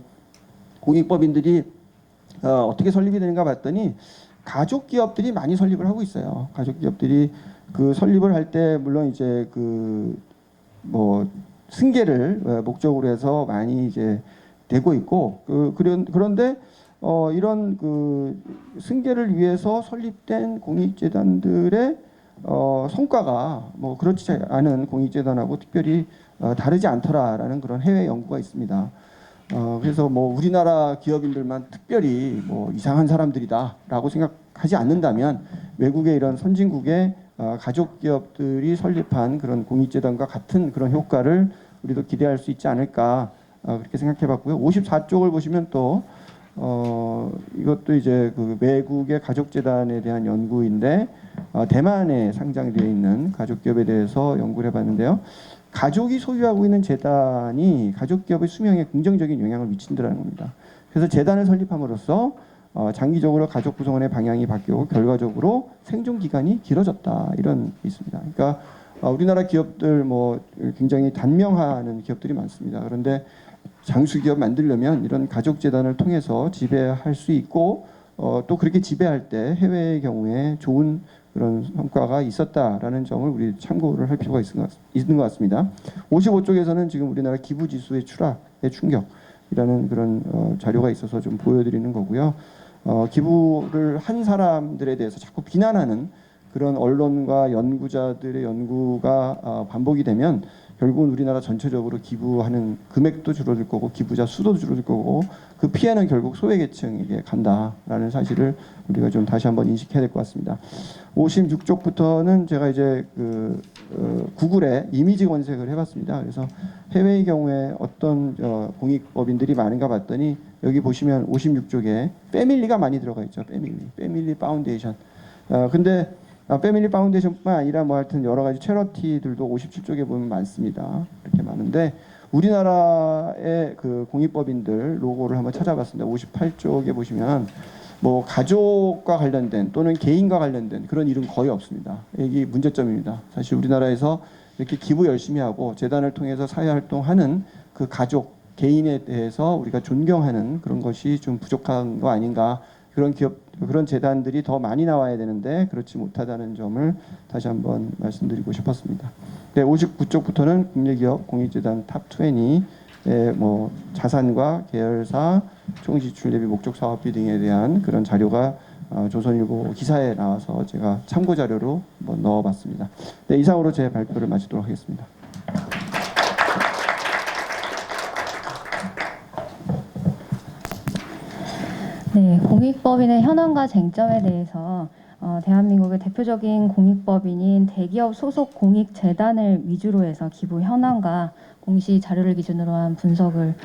공익법인들이 어떻게 설립이 되는가 봤더니 가족 기업들이 많이 설립을 하고 있어요. 가족 기업들이 그 설립을 할 때 물론 이제 그 뭐 승계를 목적으로 해서 많이 이제 되고 있고 그런데 이런 그 승계를 위해서 설립된 공익재단들의 성과가 뭐 그렇지 않은 공익재단하고 특별히 다르지 않더라라는 그런 해외 연구가 있습니다. 그래서 뭐 우리나라 기업인들만 특별히 뭐 이상한 사람들이다라고 생각하지 않는다면 외국의 이런 선진국의 가족 기업들이 설립한 그런 공익재단과 같은 그런 효과를 우리도 기대할 수 있지 않을까 그렇게 생각해봤고요. 54쪽을 보시면 또 이것도 이제 그 외국의 가족재단에 대한 연구인데 대만에 상장되어 있는 가족기업에 대해서 연구를 해봤는데요. 가족이 소유하고 있는 재단이 가족기업의 수명에 긍정적인 영향을 미친다는 겁니다. 그래서 재단을 설립함으로써 장기적으로 가족 구성원의 방향이 바뀌고 결과적으로 생존 기간이 길어졌다 이런 게 있습니다. 그러니까 우리나라 기업들 뭐 굉장히 단명하는 기업들이 많습니다. 그런데 장수기업 만들려면 이런 가족재단을 통해서 지배할 수 있고 또 그렇게 지배할 때 해외의 경우에 좋은 그런 성과가 있었다라는 점을 우리 참고를 할 필요가 있는 것 같습니다. 55쪽에서는 지금 우리나라 기부지수의 추락의 충격이라는 그런 자료가 있어서 좀 보여드리는 거고요. 기부를 한 사람들에 대해서 자꾸 비난하는 그런 언론과 연구자들의 연구가 반복이 되면 결국은 우리나라 전체적으로 기부하는 금액도 줄어들 거고 기부자 수도 줄어들 거고 그 피해는 결국 소외계층에게 간다라는 사실을 우리가 좀 다시 한번 인식해야 될 것 같습니다. 56쪽부터는 제가 이제 구글에 이미지 검색을 해봤습니다. 그래서 해외의 경우에 어떤 공익법인들이 많은가 봤더니 여기 보시면 56쪽에 패밀리가 많이 들어가 있죠. 패밀리 파운데이션. 근데 패밀리 파운데이션뿐만 아니라 뭐 하여튼 여러 가지 채러티들도 57쪽에 보면 많습니다. 이렇게 많은데 우리나라의 그 공익법인들 로고를 한번 찾아봤습니다. 58쪽에 보시면 뭐 가족과 관련된 또는 개인과 관련된 그런 이름 거의 없습니다. 이게 문제점입니다. 사실 우리나라에서 이렇게 기부 열심히 하고 재단을 통해서 사회활동하는 그 가족 개인에 대해서 우리가 존경하는 그런 것이 좀 부족한 거 아닌가. 그런 기업, 그런 재단들이 더 많이 나와야 되는데 그렇지 못하다는 점을 다시 한번 말씀드리고 싶었습니다. 네, 59쪽부터는 국내기업 공익재단 탑20의 뭐 자산과 계열사, 총지출 대비 목적 사업비 등에 대한 그런 자료가 조선일보 기사에 나와서 제가 참고 자료로 한번 넣어봤습니다. 네, 이상으로 제 발표를 마치도록 하겠습니다. 네, 공익법인의 현황과 쟁점에 대해서 대한민국의 대표적인 공익법인인 대기업 소속 공익재단을 위주로 해서 기부 현황과 공시 자료를 기준으로 한 분석을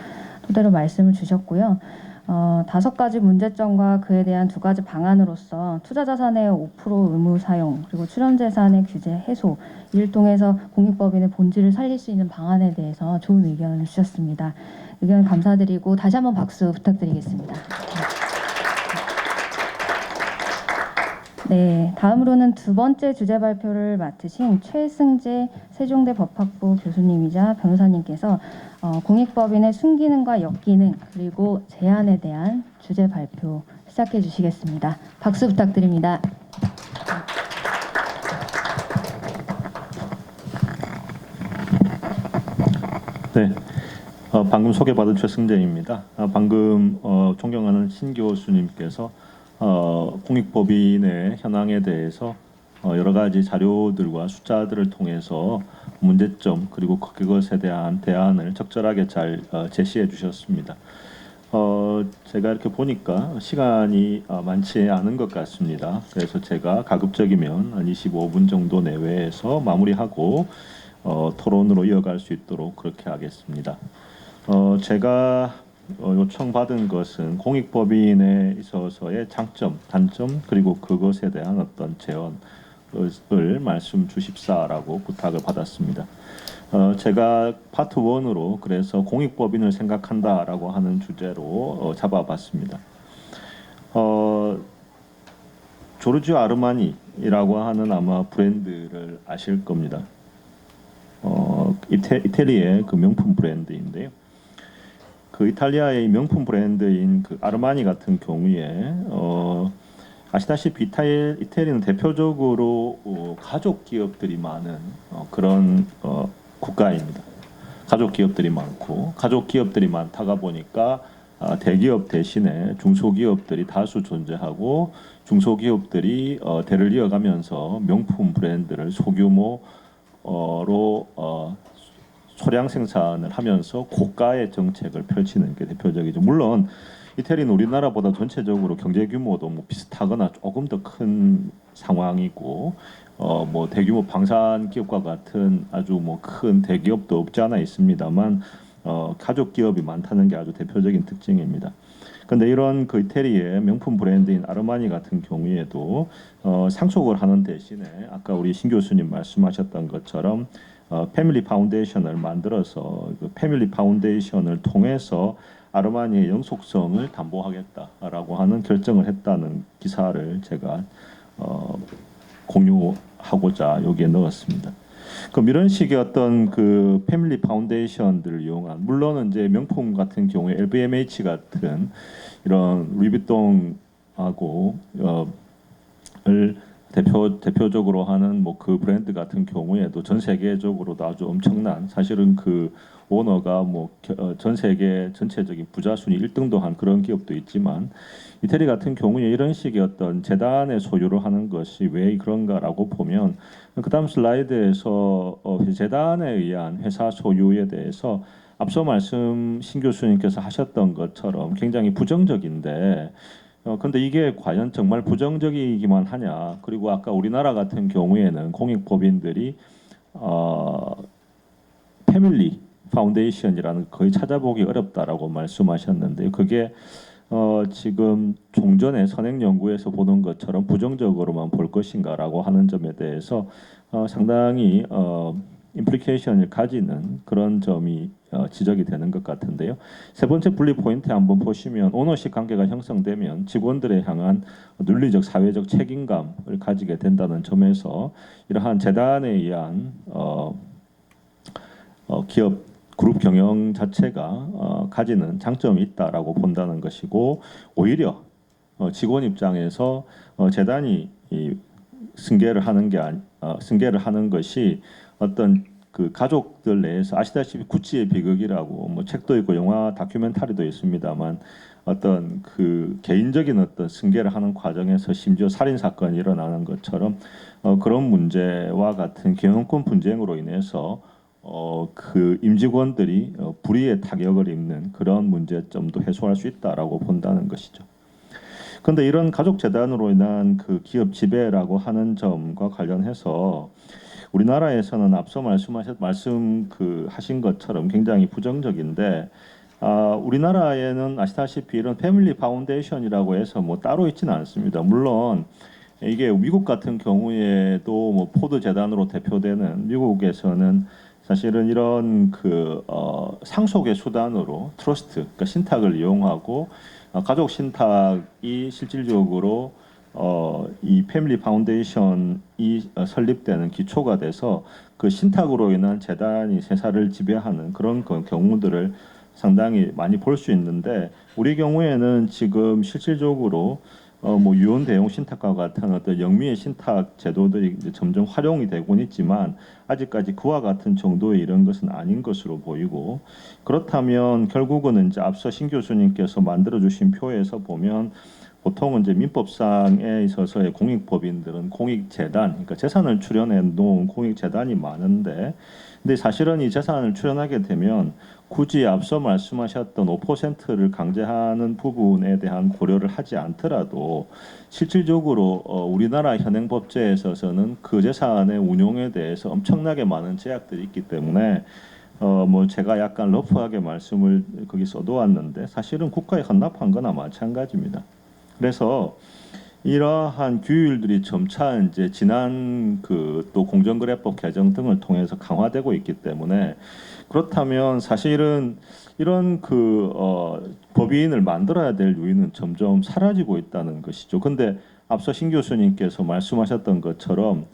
토대로 말씀을 주셨고요. 5가지 문제점과 그에 대한 2가지 방안으로서 투자자산의 5% 의무 사용 그리고 출연재산의 규제 해소 이를 통해서 공익법인의 본질을 살릴 수 있는 방안에 대해서 좋은 의견을 주셨습니다. 의견 감사드리고 다시 한번 박수 부탁드리겠습니다. 네, 다음으로는 2번째 주제 발표를 맡으신 최승재 세종대 법학부 교수님이자 변호사님께서 공익법인의 순기능과 역기능 그리고 제한에 대한 주제 발표 시작해 주시겠습니다. 박수 부탁드립니다. 네, 방금 소개받은 최승재입니다. 방금 존경하는 신 교수님께서 공익법인의 현황에 대해서 여러 가지 자료들과 숫자들을 통해서 문제점 그리고 그것에 대한 대안을 적절하게 잘 제시해 주셨습니다. 제가 이렇게 보니까 시간이 많지 않은 것 같습니다. 그래서 제가 가급적이면 한 25분 정도 내외에서 마무리하고 토론으로 이어갈 수 있도록 그렇게 하겠습니다. 제가 요청받은 것은 공익법인에 있어서의 장점, 단점 그리고 그것에 대한 어떤 제언을 말씀 주십사라고 부탁을 받았습니다. 제가 파트 1으로 그래서 공익법인을 생각한다라고 하는 주제로 잡아봤습니다. 조르지오 아르마니라고 하는 아마 브랜드를 아실 겁니다. 이태리의 그 명품 브랜드인데요. 그 이탈리아의 명품 브랜드인 그 아르마니 같은 경우에 아시다시피 이태리는 대표적으로 가족 기업들이 많은 그런 국가입니다. 가족 기업들이 많고 가족 기업들이 많다가 보니까 대기업 대신에 중소기업들이 다수 존재하고 중소기업들이 대를 이어가면서 명품 브랜드를 소규모로 소량 생산을 하면서 고가의 정책을 펼치는 게 대표적이죠. 물론 이태리는 우리나라보다 전체적으로 경제 규모도 뭐 비슷하거나 조금 더 큰 상황이고 뭐 대규모 방산 기업과 같은 아주 뭐 큰 대기업도 없지 않아 있습니다만 가족 기업이 많다는 게 아주 대표적인 특징입니다. 근데 이런 그 이태리의 명품 브랜드인 아르마니 같은 경우에도 상속을 하는 대신에 아까 우리 신 교수님 말씀하셨던 것처럼 패밀리 파운데이션을 만들어서 그 패밀리 파운데이션을 통해서 아르마니의 영속성을 담보하겠다라고 하는 결정을 했다는 기사를 제가 공유하고자 여기에 넣었습니다. 그럼 이런 식의 어떤 그 패밀리 파운데이션들을 이용한 물론 이제 명품 같은 경우에 LVMH 같은 이런 루이비통하고 을 대표적으로 하는 뭐 그 브랜드 같은 경우에도 전 세계적으로도 아주 엄청난 사실은 그 오너가 뭐 전 세계 전체적인 부자 순위 1등도 한 그런 기업도 있지만 이태리 같은 경우에 이런 식의 어떤 재단의 소유를 하는 것이 왜 그런가라고 보면 그 다음 슬라이드에서 재단에 의한 회사 소유에 대해서 앞서 말씀 신 교수님께서 하셨던 것처럼 굉장히 부정적인데 근데 이게 과연 정말 부정적이기만 하냐? 그리고 아까 우리나라 같은 경우에는 공익법인들이 패밀리 파운데이션이라는 거의 찾아보기 어렵다라고 말씀하셨는데요. 그게 지금 종전에 선행 연구에서 보는 것처럼 부정적으로만 볼 것인가라고 하는 점에 대해서 상당히 임플리케이션을 가지는 그런 점이 지적이 되는 것 같은데요. 세 번째 분리 포인트 한번 보시면 오너십 관계가 형성되면 직원들에 향한 윤리적 사회적 책임감을 가지게 된다는 점에서 이러한 재단에 의한 기업 그룹 경영 자체가 가지는 장점이 있다라고 본다는 것이고 오히려 직원 입장에서 재단이 승계를 하는 것이 어떤 그 가족들 내에서 아시다시피 구찌의 비극이라고 뭐 책도 있고 영화 다큐멘터리도 있습니다만 어떤 그 개인적인 어떤 승계를 하는 과정에서 심지어 살인 사건이 일어나는 것처럼 그런 문제와 같은 경영권 분쟁으로 인해서 그 임직원들이 불이의 타격을 입는 그런 문제점도 해소할 수 있다라고 본다는 것이죠. 그런데 이런 가족 재단으로 인한 그 기업 지배라고 하는 점과 관련해서 우리나라에서는 앞서 하신 것처럼 굉장히 부정적인데 우리나라에는 아시다시피 이런 패밀리 파운데이션이라고 해서 뭐 따로 있지는 않습니다. 물론 이게 미국 같은 경우에도 뭐 포드 재단으로 대표되는 미국에서는 사실은 이런 그 상속의 수단으로 트러스트, 그러니까 신탁을 이용하고 가족 신탁이 실질적으로 이 패밀리 파운데이션이 설립되는 기초가 돼서 그 신탁으로 인한 재단이 세사를 지배하는 그런 경우들을 상당히 많이 볼 수 있는데 우리 경우에는 지금 실질적으로 뭐 유언 대용 신탁과 같은 어떤 영미의 신탁 제도들이 이제 점점 활용이 되곤 있지만 아직까지 그와 같은 정도의 이런 것은 아닌 것으로 보이고 그렇다면 결국은 이제 앞서 신 교수님께서 만들어 주신 표에서 보면 보통은 이제 민법상에 있어서의 공익법인들은 공익재단, 그러니까 재산을 출연해 놓은 공익재단이 많은데, 근데 사실은 이 재산을 출연하게 되면 굳이 앞서 말씀하셨던 5%를 강제하는 부분에 대한 고려를 하지 않더라도 실질적으로 우리나라 현행 법제에 있어서는 그 재산의 운용에 대해서 엄청나게 많은 제약들이 있기 때문에 뭐 제가 약간 러프하게 말씀을 거기 써두었는데 사실은 국가에 헌납한 거나 마찬가지입니다. 그래서 이러한 규율들이 점차 이제 지난 그 또 공정거래법 개정 등을 통해서 강화되고 있기 때문에 그렇다면 사실은 이런 법인을 만들어야 될 요인은 점점 사라지고 있다는 것이죠. 근데 앞서 신 교수님께서 말씀하셨던 것처럼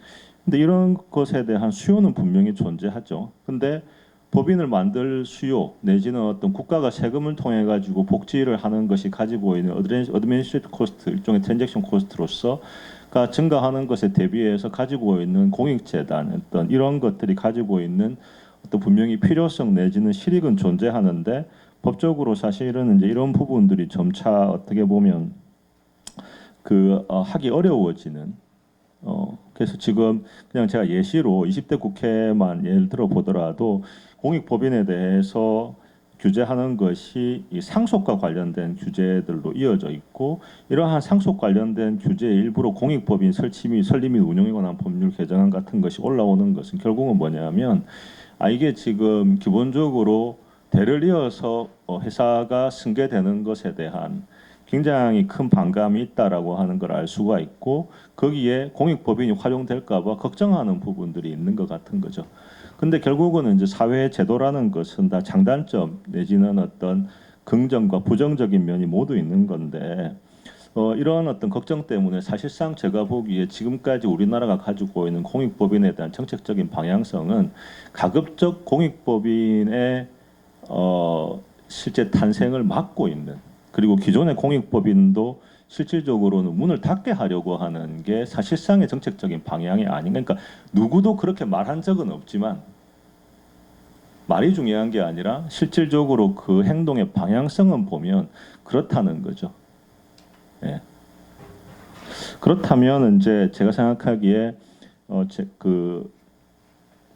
근데 이런 것에 대한 수요는 분명히 존재하죠. 근데 법인을 만들 수요 내지는 어떤 국가가 세금을 통해 가지고 복지를 하는 것이 가지고 있는 어드미니스트레이티브 코스트 일종의 트랜잭션 코스트로서가 증가하는 것에 대비해서 가지고 있는 공익재단 어떤 이런 것들이 가지고 있는 어떤 분명히 필요성 내지는 실익은 존재하는데 법적으로 사실은 이제 이런 부분들이 점차 어떻게 보면 하기 어려워지는 그래서 지금 그냥 제가 예시로 20대 국회만 예를 들어 보더라도 공익법인에 대해서 규제하는 것이 이 상속과 관련된 규제들로 이어져 있고 이러한 상속 관련된 규제의 일부로 공익법인 설치 및 설립 및 운영에 관한 법률 개정안 같은 것이 올라오는 것은 결국은 뭐냐면 이게 지금 기본적으로 대를 이어서 회사가 승계되는 것에 대한 굉장히 큰 반감이 있다라고 하는 걸 알 수가 있고 거기에 공익법인이 활용될까봐 걱정하는 부분들이 있는 것 같은 거죠. 근데 결국은 이제 사회 제도라는 것은 다 장단점 내지는 어떤 긍정과 부정적인 면이 모두 있는 건데 이런 어떤 걱정 때문에 사실상 제가 보기에 지금까지 우리나라가 가지고 있는 공익법인에 대한 정책적인 방향성은 가급적 공익법인의 실제 탄생을 막고 있는 그리고 기존의 공익법인도 실질적으로는 문을 닫게 하려고 하는 게 사실상의 정책적인 방향이 아닌가. 그러니까 누구도 그렇게 말한 적은 없지만 말이 중요한 게 아니라 실질적으로 그 행동의 방향성은 보면 그렇다는 거죠. 예. 그렇다면 이제 제가 생각하기에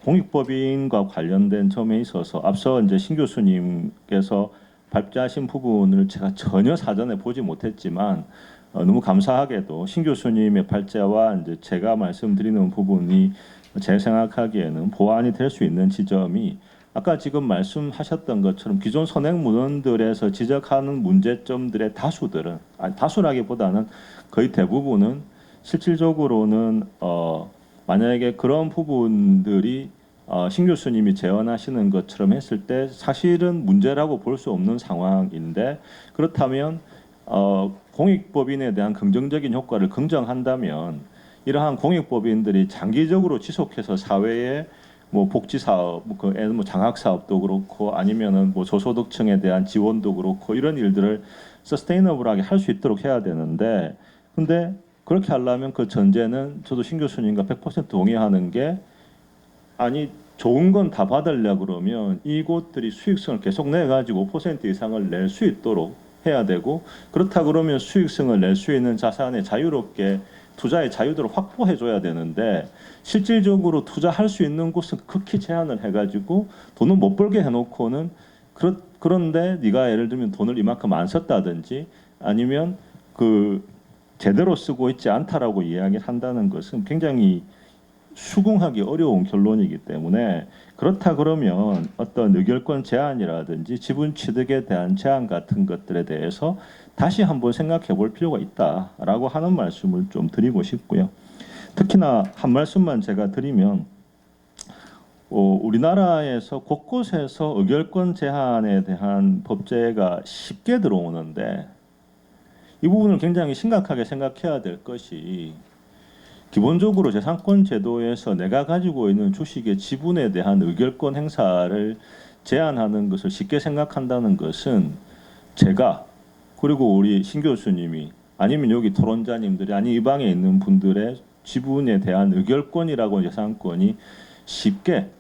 공익법인과 관련된 점에 있어서 앞서 이제 신 교수님께서 발표하신 부분을 제가 전혀 사전에 보지 못했지만 너무 감사하게도 신 교수님의 발제와 이제 제가 말씀드리는 부분이 제 생각하기에는 보완이 될 수 있는 지점이 아까 지금 말씀하셨던 것처럼 기존 선행 문헌들에서 지적하는 문제점들의 다수들은 다수라기보다는 거의 대부분은 실질적으로는 만약에 그런 부분들이 신 교수님이 제언하시는 것처럼 했을 때 사실은 문제라고 볼 수 없는 상황인데 그렇다면 공익법인에 대한 긍정적인 효과를 긍정한다면 이러한 공익법인들이 장기적으로 지속해서 사회에 뭐 복지 사업, 뭐 장학 사업도 그렇고 아니면은 뭐 저소득층에 대한 지원도 그렇고 이런 일들을 서스테이너블하게 할 수 있도록 해야 되는데 근데 그렇게 하려면 그 전제는 저도 신 교수님과 100% 동의하는 게 아니 좋은 건 다 받으려 그러면 이곳들이 수익성을 계속 내 가지고 5% 이상을 낼 수 있도록 해야 되고 그렇다 그러면 수익성을 낼 수 있는 자산에 자유롭게 투자의 자유도를 확보해 줘야 되는데 실질적으로 투자할 수 있는 곳은 극히 제한을 해가지고 돈을 못 벌게 해놓고는 그런데 네가 예를 들면 돈을 이만큼 안 썼다든지 아니면 제대로 쓰고 있지 않다라고 이야기를 한다는 것은 굉장히 수긍하기 어려운 결론이기 때문에 그렇다 그러면 어떤 의결권 제한이라든지 지분 취득에 대한 제한 같은 것들에 대해서 다시 한번 생각해 볼 필요가 있다라고 하는 말씀을 좀 드리고 싶고요. 특히나 한 말씀만 제가 드리면 우리나라에서 곳곳에서 의결권 제한에 대한 법제가 쉽게 들어오는데 이 부분을 굉장히 심각하게 생각해야 될 것이 기본적으로 재산권 제도에서 내가 가지고 있는 주식의 지분에 대한 의결권 행사를 제한하는 것을 쉽게 생각한다는 것은 제가 그리고 우리 신 교수님이 아니면 여기 토론자님들이 아니 이 방에 있는 분들의 지분에 대한 의결권이라고 재산권이 쉽게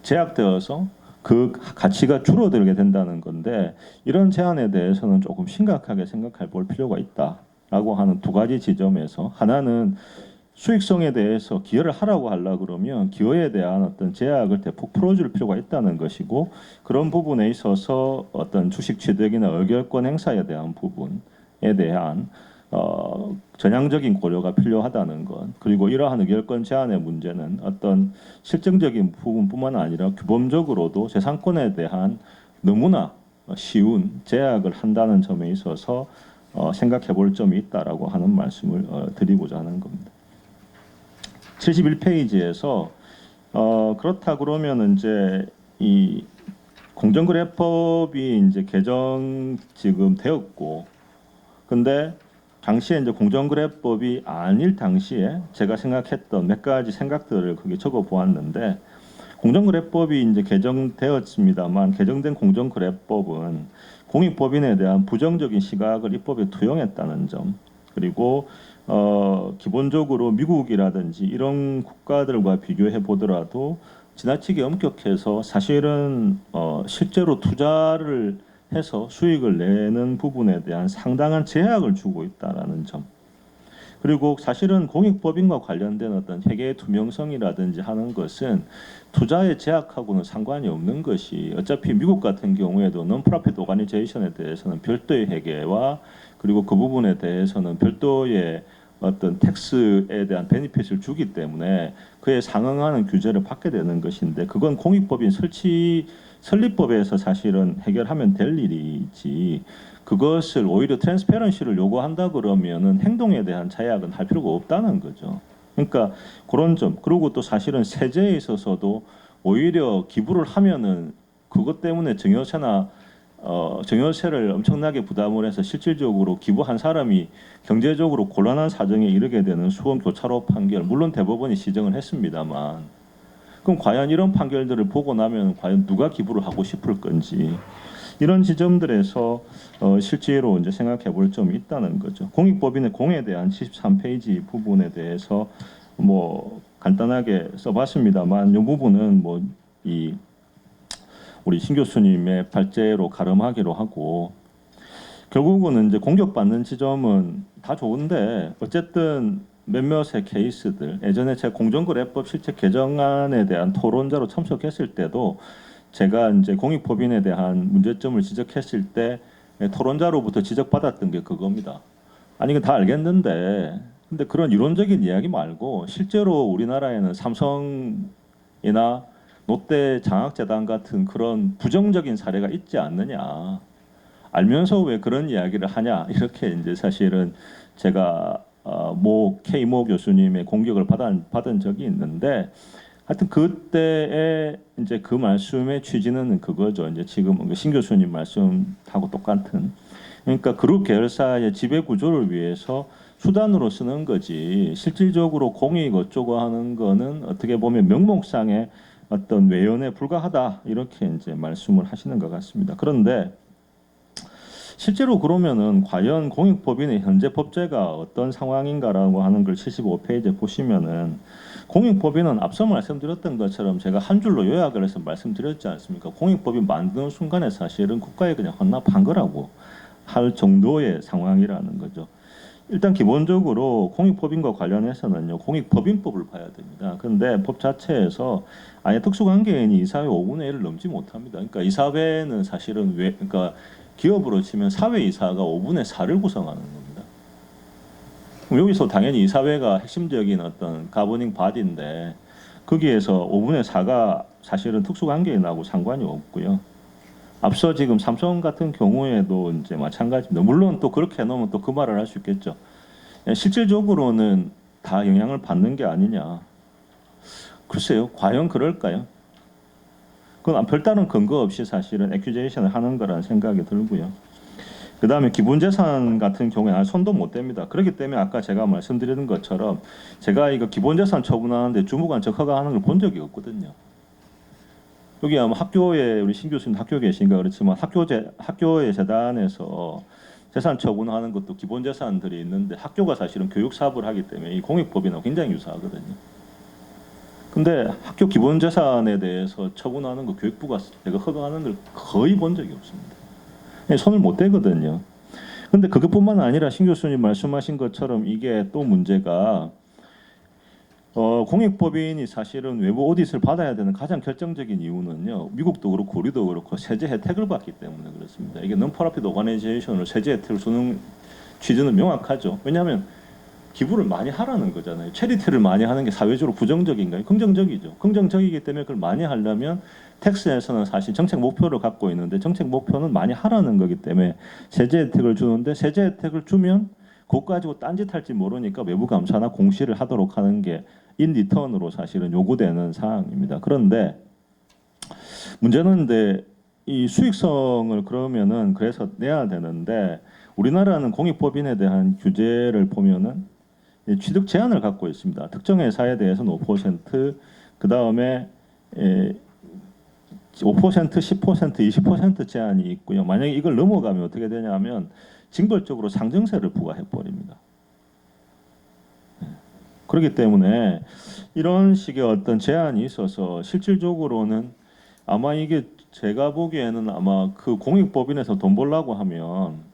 제약되어서 그 가치가 줄어들게 된다는 건데 이런 제한에 대해서는 조금 심각하게 생각해 볼 필요가 있다라고 하는 두 가지 지점에서 하나는 수익성에 대해서 기여를 하라고 하려고 그러면 기여에 대한 어떤 제약을 대폭 풀어줄 필요가 있다는 것이고 그런 부분에 있어서 어떤 주식 취득이나 의결권 행사에 대한 부분에 대한 전향적인 고려가 필요하다는 것, 그리고 이러한 의결권 제한의 문제는 어떤 실정적인 부분뿐만 아니라 규범적으로도 재산권에 대한 너무나 쉬운 제약을 한다는 점에 있어서 생각해 볼 점이 있다라고 하는 말씀을 드리고자 하는 겁니다. 71페이지에서 그렇다 그러면 이제 이 공정거래법이 이제 개정 지금 되었고, 근데 당시에 이제 공정거래법이 아닐 당시에 제가 생각했던 몇 가지 생각들을 거기 적어 보았는데, 공정거래법이 이제 개정되었습니다만 개정된 공정거래법은 공익법인에 대한 부정적인 시각을 입법에 투영했다는 점, 그리고 기본적으로 미국이라든지 이런 국가들과 비교해 보더라도 지나치게 엄격해서 사실은 실제로 투자를 해서 수익을 내는 부분에 대한 상당한 제약을 주고 있다라는 점, 그리고 사실은 공익법인과 관련된 어떤 회계의 투명성이라든지 하는 것은 투자의 제약하고는 상관이 없는 것이, 어차피 미국 같은 경우에도 non-profit organization에 대해서는 별도의 회계와 그리고 그 부분에 대해서는 별도의 어떤 텍스에 대한 베니핏을 주기 때문에 그에 상응하는 규제를 받게 되는 것인데, 그건 공익법인 설립법에서 사실은 해결하면 될 일이지, 그것을 오히려 트랜스페런시를 요구한다 그러면은 행동에 대한 제약은 할 필요가 없다는 거죠. 그러니까 그런 점, 그리고 또 사실은 세제에 있어서도 오히려 기부를 하면은 그것 때문에 증여세를 엄청나게 부담을 해서 실질적으로 기부한 사람이 경제적으로 곤란한 사정에 이르게 되는 수원 교차로 판결, 물론 대법원이 시정을 했습니다만, 그럼 과연 이런 판결들을 보고 나면 과연 누가 기부를 하고 싶을 건지, 이런 지점들에서 실제로 이제 생각해 볼 점이 있다는 거죠. 공익법인의 공에 대한 73페이지 부분에 대해서 뭐 간단하게 써봤습니다만, 이 부분은 뭐 우리 신 교수님의 발제로 가름하기로 하고, 결국은 이제 공격받는 지점은 다 좋은데 어쨌든 몇몇의 케이스들, 예전에 제가 공정거래법 실제 개정안에 대한 토론자로 참석했을 때도 제가 이제 공익법인에 대한 문제점을 지적했을 때 토론자로부터 지적받았던 게 그겁니다. 아니 이거 다 알겠는데, 근데 그런 이론적인 이야기 말고 실제로 우리나라에는 삼성이나 롯데 장학재단 같은 그런 부정적인 사례가 있지 않느냐, 알면서 왜 그런 이야기를 하냐, 이렇게 이제 사실은 제가 K모 교수님의 공격을 받은 적이 있는데, 하여튼 그때의 이제 그 말씀의 취지는 그거죠. 이제 지금 신 교수님 말씀하고 똑같은, 그러니까 그룹 계열사의 지배 구조를 위해서 수단으로 쓰는 거지, 실질적으로 공익 어쩌고 하는 거는 어떻게 보면 명목상의 어떤 외연에 불과하다, 이렇게 이제 말씀을 하시는 것 같습니다. 그런데 실제로 그러면은 과연 공익법인의 현재 법제가 어떤 상황인가라고 하는 걸 75페이지에 보시면은, 공익법인은 앞서 말씀드렸던 것처럼 제가 한 줄로 요약을 해서 말씀드렸지 않습니까? 공익법인 만드는 순간에 사실은 국가에 그냥 헌납한 거라고 할 정도의 상황이라는 거죠. 일단 기본적으로 공익법인과 관련해서는요, 공익법인법을 봐야 됩니다. 그런데 법 자체에서 아예 특수관계인이 이사회 5분의 1을 넘지 못합니다. 그러니까 이사회는 사실은 그러니까 기업으로 치면 사회이사가 5분의 4를 구성하는 겁니다. 그럼 여기서 당연히 이사회가 핵심적인 어떤 가버닝 바디인데, 거기에서 5분의 4가 사실은 특수관계인하고 상관이 없고요. 앞서 지금 삼성 같은 경우에도 이제 마찬가지입니다. 물론 또 그렇게 해놓으면 또 그 말을 할 수 있겠죠. 실질적으로는 다 영향을 받는 게 아니냐. 글쎄요, 과연 그럴까요? 그건 별다른 근거 없이 사실은 애큐제이션을 하는 거라는 생각이 들고요. 그 다음에 기본재산 같은 경우에 손도 못 댑니다. 그렇기 때문에 아까 제가 말씀드리는 것처럼 제가 이거 기본재산 처분하는데 주무관청 허가하는 걸 본 적이 없거든요. 여기 아마 학교에 우리 신 교수님 학교 계신가 그렇지만 학교의 재단에서 재산 처분하는 것도 기본 재산들이 있는데, 학교가 사실은 교육 사업을 하기 때문에 이 공익법인하고 굉장히 유사하거든요. 근데 학교 기본 재산에 대해서 처분하는 거 교육부가 내가 허가하는 걸 거의 본 적이 없습니다. 손을 못 대거든요. 근데 그것뿐만 아니라 신 교수님 말씀하신 것처럼 이게 또 문제가 공익법인이 사실은 외부 오디트를 받아야 되는 가장 결정적인 이유는요, 미국도 그렇고 우리도 그렇고 세제 혜택을 받기 때문에 그렇습니다. 이게 non-profit organization을 세제 혜택을 주는 취지는 명확하죠. 왜냐하면 기부를 많이 하라는 거잖아요. 체리티를 많이 하는 게 사회적으로 부정적인가요? 긍정적이죠. 긍정적이기 때문에 그걸 많이 하려면 텍스에서는 사실 정책 목표를 갖고 있는데 정책 목표는 많이 하라는 거기 때문에 세제 혜택을 주는데 세제 혜택을 주면 그거 가지고 딴짓할지 모르니까 외부 감사나 공시를 하도록 하는 게 인 리턴으로 사실은 요구되는 사항입니다. 그런데 문제는 근데 이 수익성을 그러면은 그래서 내야 되는데 우리나라는 공익법인에 대한 규제를 보면은 취득 제한을 갖고 있습니다. 특정 회사에 대해서는 5%, 그 다음에 5%, 10%, 20% 제한이 있고요. 만약에 이걸 넘어가면 어떻게 되냐면 징벌적으로 상정세를 부과해 버립니다. 그렇기 때문에 이런 식의 어떤 제한이 있어서 실질적으로는 아마 이게 제가 보기에는 아마 그 공익법인에서 돈 벌려고 하면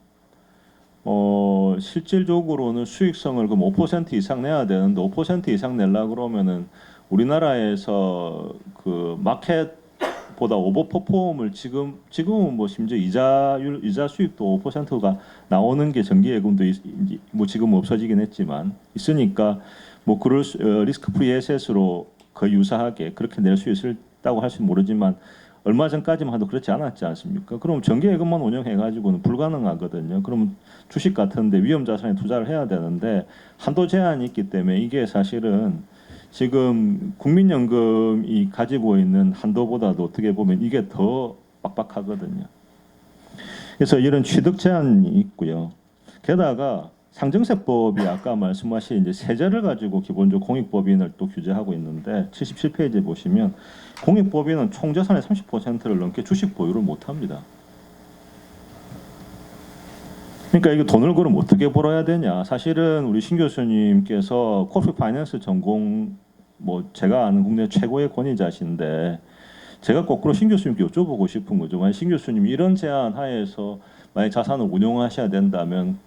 실질적으로는 수익성을 그럼 5% 이상 내야 되는데 5% 이상 내려 그러면은 우리나라에서 그 마켓보다 오버퍼폼을 지금은 뭐 심지어 이자 수익도 5%가 나오는 게 정기예금도 뭐 지금 없어지긴 했지만 있으니까 뭐 그럴 리스크 프리 에셋으로 거의 유사하게 그렇게 낼 수 있다고 할 수는 모르지만 얼마 전까지만 해도 그렇지 않았지 않습니까? 그럼 정기예금만 운영해가지고는 불가능하거든요. 그럼 주식 같은데 위험 자산에 투자를 해야 되는데 한도 제한이 있기 때문에 이게 사실은 지금 국민연금이 가지고 있는 한도보다도 어떻게 보면 이게 더 빡빡하거든요. 그래서 이런 취득 제한이 있고요. 게다가 상정세법이 아까 말씀하신 이제 세제를 가지고 기본적으로 공익법인을 또 규제하고 있는데 77페이지에 보시면 공익법인은 총재산의 30%를 넘게 주식 보유를 못합니다. 그러니까 이게 돈을 그럼 어떻게 벌어야 되냐? 사실은 우리 신 교수님께서 코피 파이낸스 전공 뭐 제가 아는 국내 최고의 권위자신데 제가 거꾸로 신 교수님께 여쭤보고 싶은 거죠. 만약 신 교수님 이런 제한 하에서 만약 자산을 운용하셔야 된다면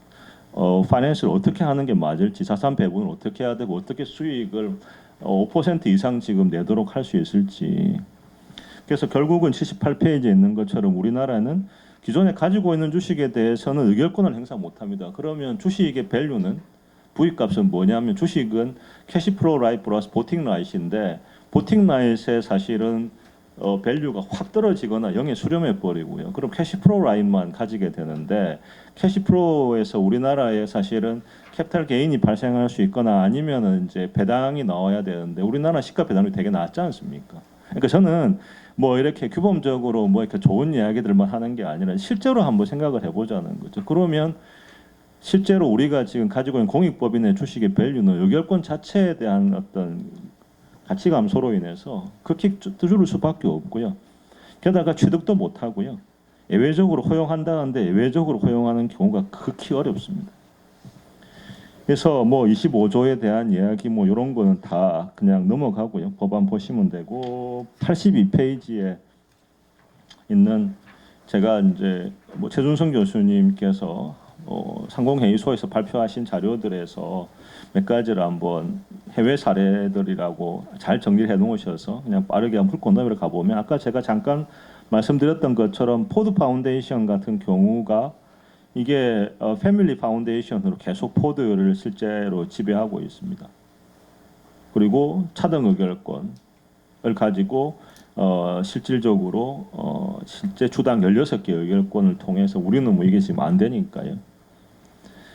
파이낸스를 어떻게 하는 게 맞을지 자산 배분을 어떻게 해야 되고 어떻게 수익을 5% 이상 지금 내도록 할 수 있을지. 그래서 결국은 78페이지에 있는 것처럼 우리나라는 기존에 가지고 있는 주식에 대해서는 의결권을 행사 못합니다. 그러면 주식의 밸류는 부익값은 뭐냐면 주식은 캐시플로우 라이트 플러스 보팅 라이트인데 보팅 라이트의 사실은 밸류가 확 떨어지거나 0에 수렴해 버리고요. 그럼 캐시플로우 라인만 가지게 되는데 캐시플로우에서 우리나라에 사실은 캐피탈 게인이 발생할 수 있거나 아니면은 이제 배당이 나와야 되는데 우리나라 시가 배당이 되게 낮지 않습니까? 그러니까 저는 뭐 이렇게 규범적으로 뭐 이렇게 좋은 이야기들만 하는 게 아니라 실제로 한번 생각을 해보자는 거죠. 그러면 실제로 우리가 지금 가지고 있는 공익법인의 주식의 밸류는 의결권 자체에 대한 어떤 가치 감소로 인해서 극히 줄을 수밖에 없고요. 게다가 취득도 못 하고요. 예외적으로 허용한다는데 예외적으로 허용하는 경우가 극히 어렵습니다. 그래서 뭐 25조에 대한 이야기 뭐 이런 거는 다 그냥 넘어가고요. 법안 보시면 되고 82페이지에 있는 제가 이제 뭐 최준성 교수님께서 상공회의소에서 발표하신 자료들에서 몇 가지를 한번 해외 사례들이라고 잘 정리를 해놓으셔서 그냥 빠르게 한번 훑고 넘어가 가보면 아까 제가 잠깐 말씀드렸던 것처럼 포드 파운데이션 같은 경우가 이게 패밀리 파운데이션으로 계속 포드를 실제로 지배하고 있습니다. 그리고 차등 의결권을 가지고 실질적으로 실제 주당 16개 의결권을 통해서 우리는 뭐 이게 지금 안 되니까요.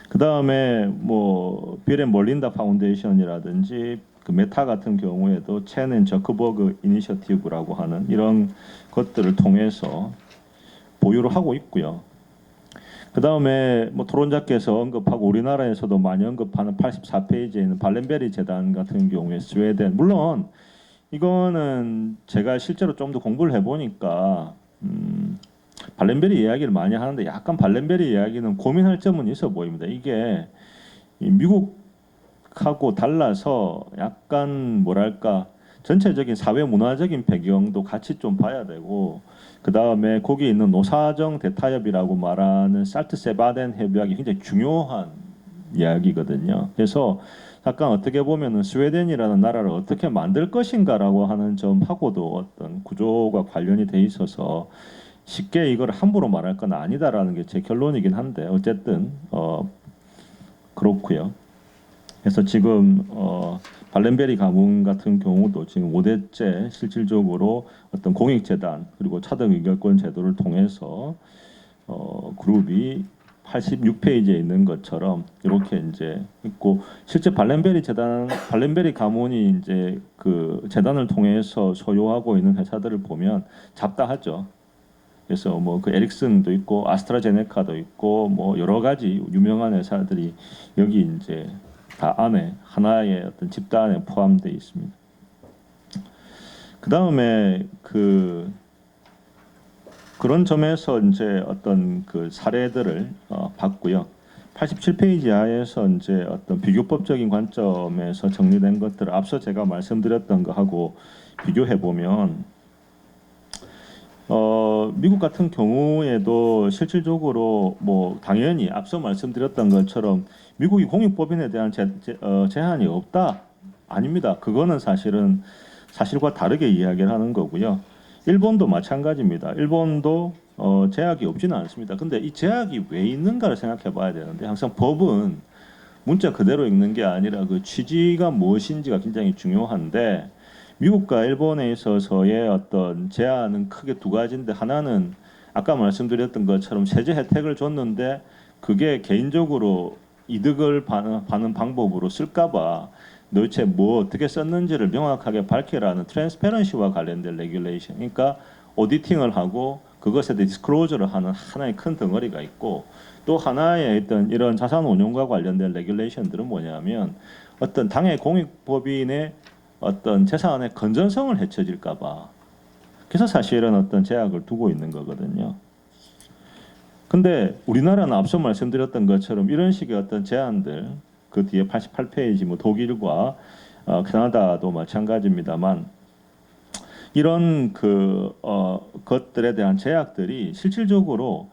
그 다음에 뭐 빌앤멀린다 파운데이션이라든지 그 메타 같은 경우에도 첸 앤 저크버그 이니셔티브라고 하는 이런 것들을 통해서 보유를 하고 있고요. 그 다음에 뭐 토론자께서 언급하고 우리나라에서도 많이 언급하는 84페이지에 있는 발렌베리 재단 같은 경우에 스웨덴 물론 이거는 제가 실제로 좀 더 공부를 해보니까 발렌베리 이야기를 많이 하는데 약간 발렌베리 이야기는 고민할 점은 있어 보입니다. 이게 미국하고 달라서 약간 뭐랄까 전체적인 사회 문화적인 배경도 같이 좀 봐야 되고 그 다음에 거기에 있는 노사정 대타협이라고 말하는 살트세바덴 협약이 굉장히 중요한 이야기거든요. 그래서 약간 어떻게 보면은 스웨덴이라는 나라를 어떻게 만들 것인가라고 하는 점하고도 어떤 구조가 관련이 돼 있어서 쉽게 이걸 함부로 말할 건 아니다라는 게 제 결론이긴 한데 어쨌든 그렇고요. 그래서 지금 발렌베리 가문 같은 경우도 지금 5대째 실질적으로 어떤 공익재단 그리고 차등 의결권 제도를 통해서 그룹이 86페이지에 있는 것처럼 이렇게 이제 있고, 실제 발렌베리 가문이 이제 그 재단을 통해서 소유하고 있는 회사들을 보면 잡다하죠. 그래서 뭐 그 에릭슨도 있고 아스트라제네카도 있고 뭐 여러 가지 유명한 회사들이 여기 이제 다 안에 하나의 어떤 집단에 포함되어 있습니다. 그 다음에 그런 점에서 이제 어떤 그 사례들을 봤고요. 87페이지 하에서 이제 어떤 비교법적인 관점에서 정리된 것들을 앞서 제가 말씀드렸던 거하고 비교해 보면 미국 같은 경우에도 실질적으로 뭐 당연히 앞서 말씀드렸던 것처럼 미국이 공익법인에 대한 제한이 없다? 아닙니다. 그거는 사실은 사실과 다르게 이야기를 하는 거고요. 일본도 마찬가지입니다. 일본도 제약이 없지는 않습니다. 근데 이 제약이 왜 있는가를 생각해 봐야 되는데, 항상 법은 문자 그대로 읽는 게 아니라 그 취지가 무엇인지가 굉장히 중요한데, 미국과 일본에 있어서의 어떤 제한은 크게 두 가지인데, 하나는 아까 말씀드렸던 것처럼 세제 혜택을 줬는데 그게 개인적으로 이득을 받는 방법으로 쓸까봐 도대체 뭐 어떻게 썼는지를 명확하게 밝히라는 트랜스페런시와 관련된 레귤레이션, 그러니까 오디팅을 하고 그것에 대해 디스클로저를 하는 하나의 큰 덩어리가 있고, 또 하나의 어떤 이런 자산 운용과 관련된 레귤레이션들은 뭐냐면 어떤 당의 공익법인의 어떤 재산의 건전성을 해쳐질까봐, 그래서 사실은 어떤 제약을 두고 있는 거거든요. 근데 우리나라는 앞서 말씀드렸던 것처럼 이런 식의 어떤 제한들, 그 뒤에 88페이지 뭐 독일과 캐나다도 마찬가지입니다만, 이런 것들에 대한 제약들이 실질적으로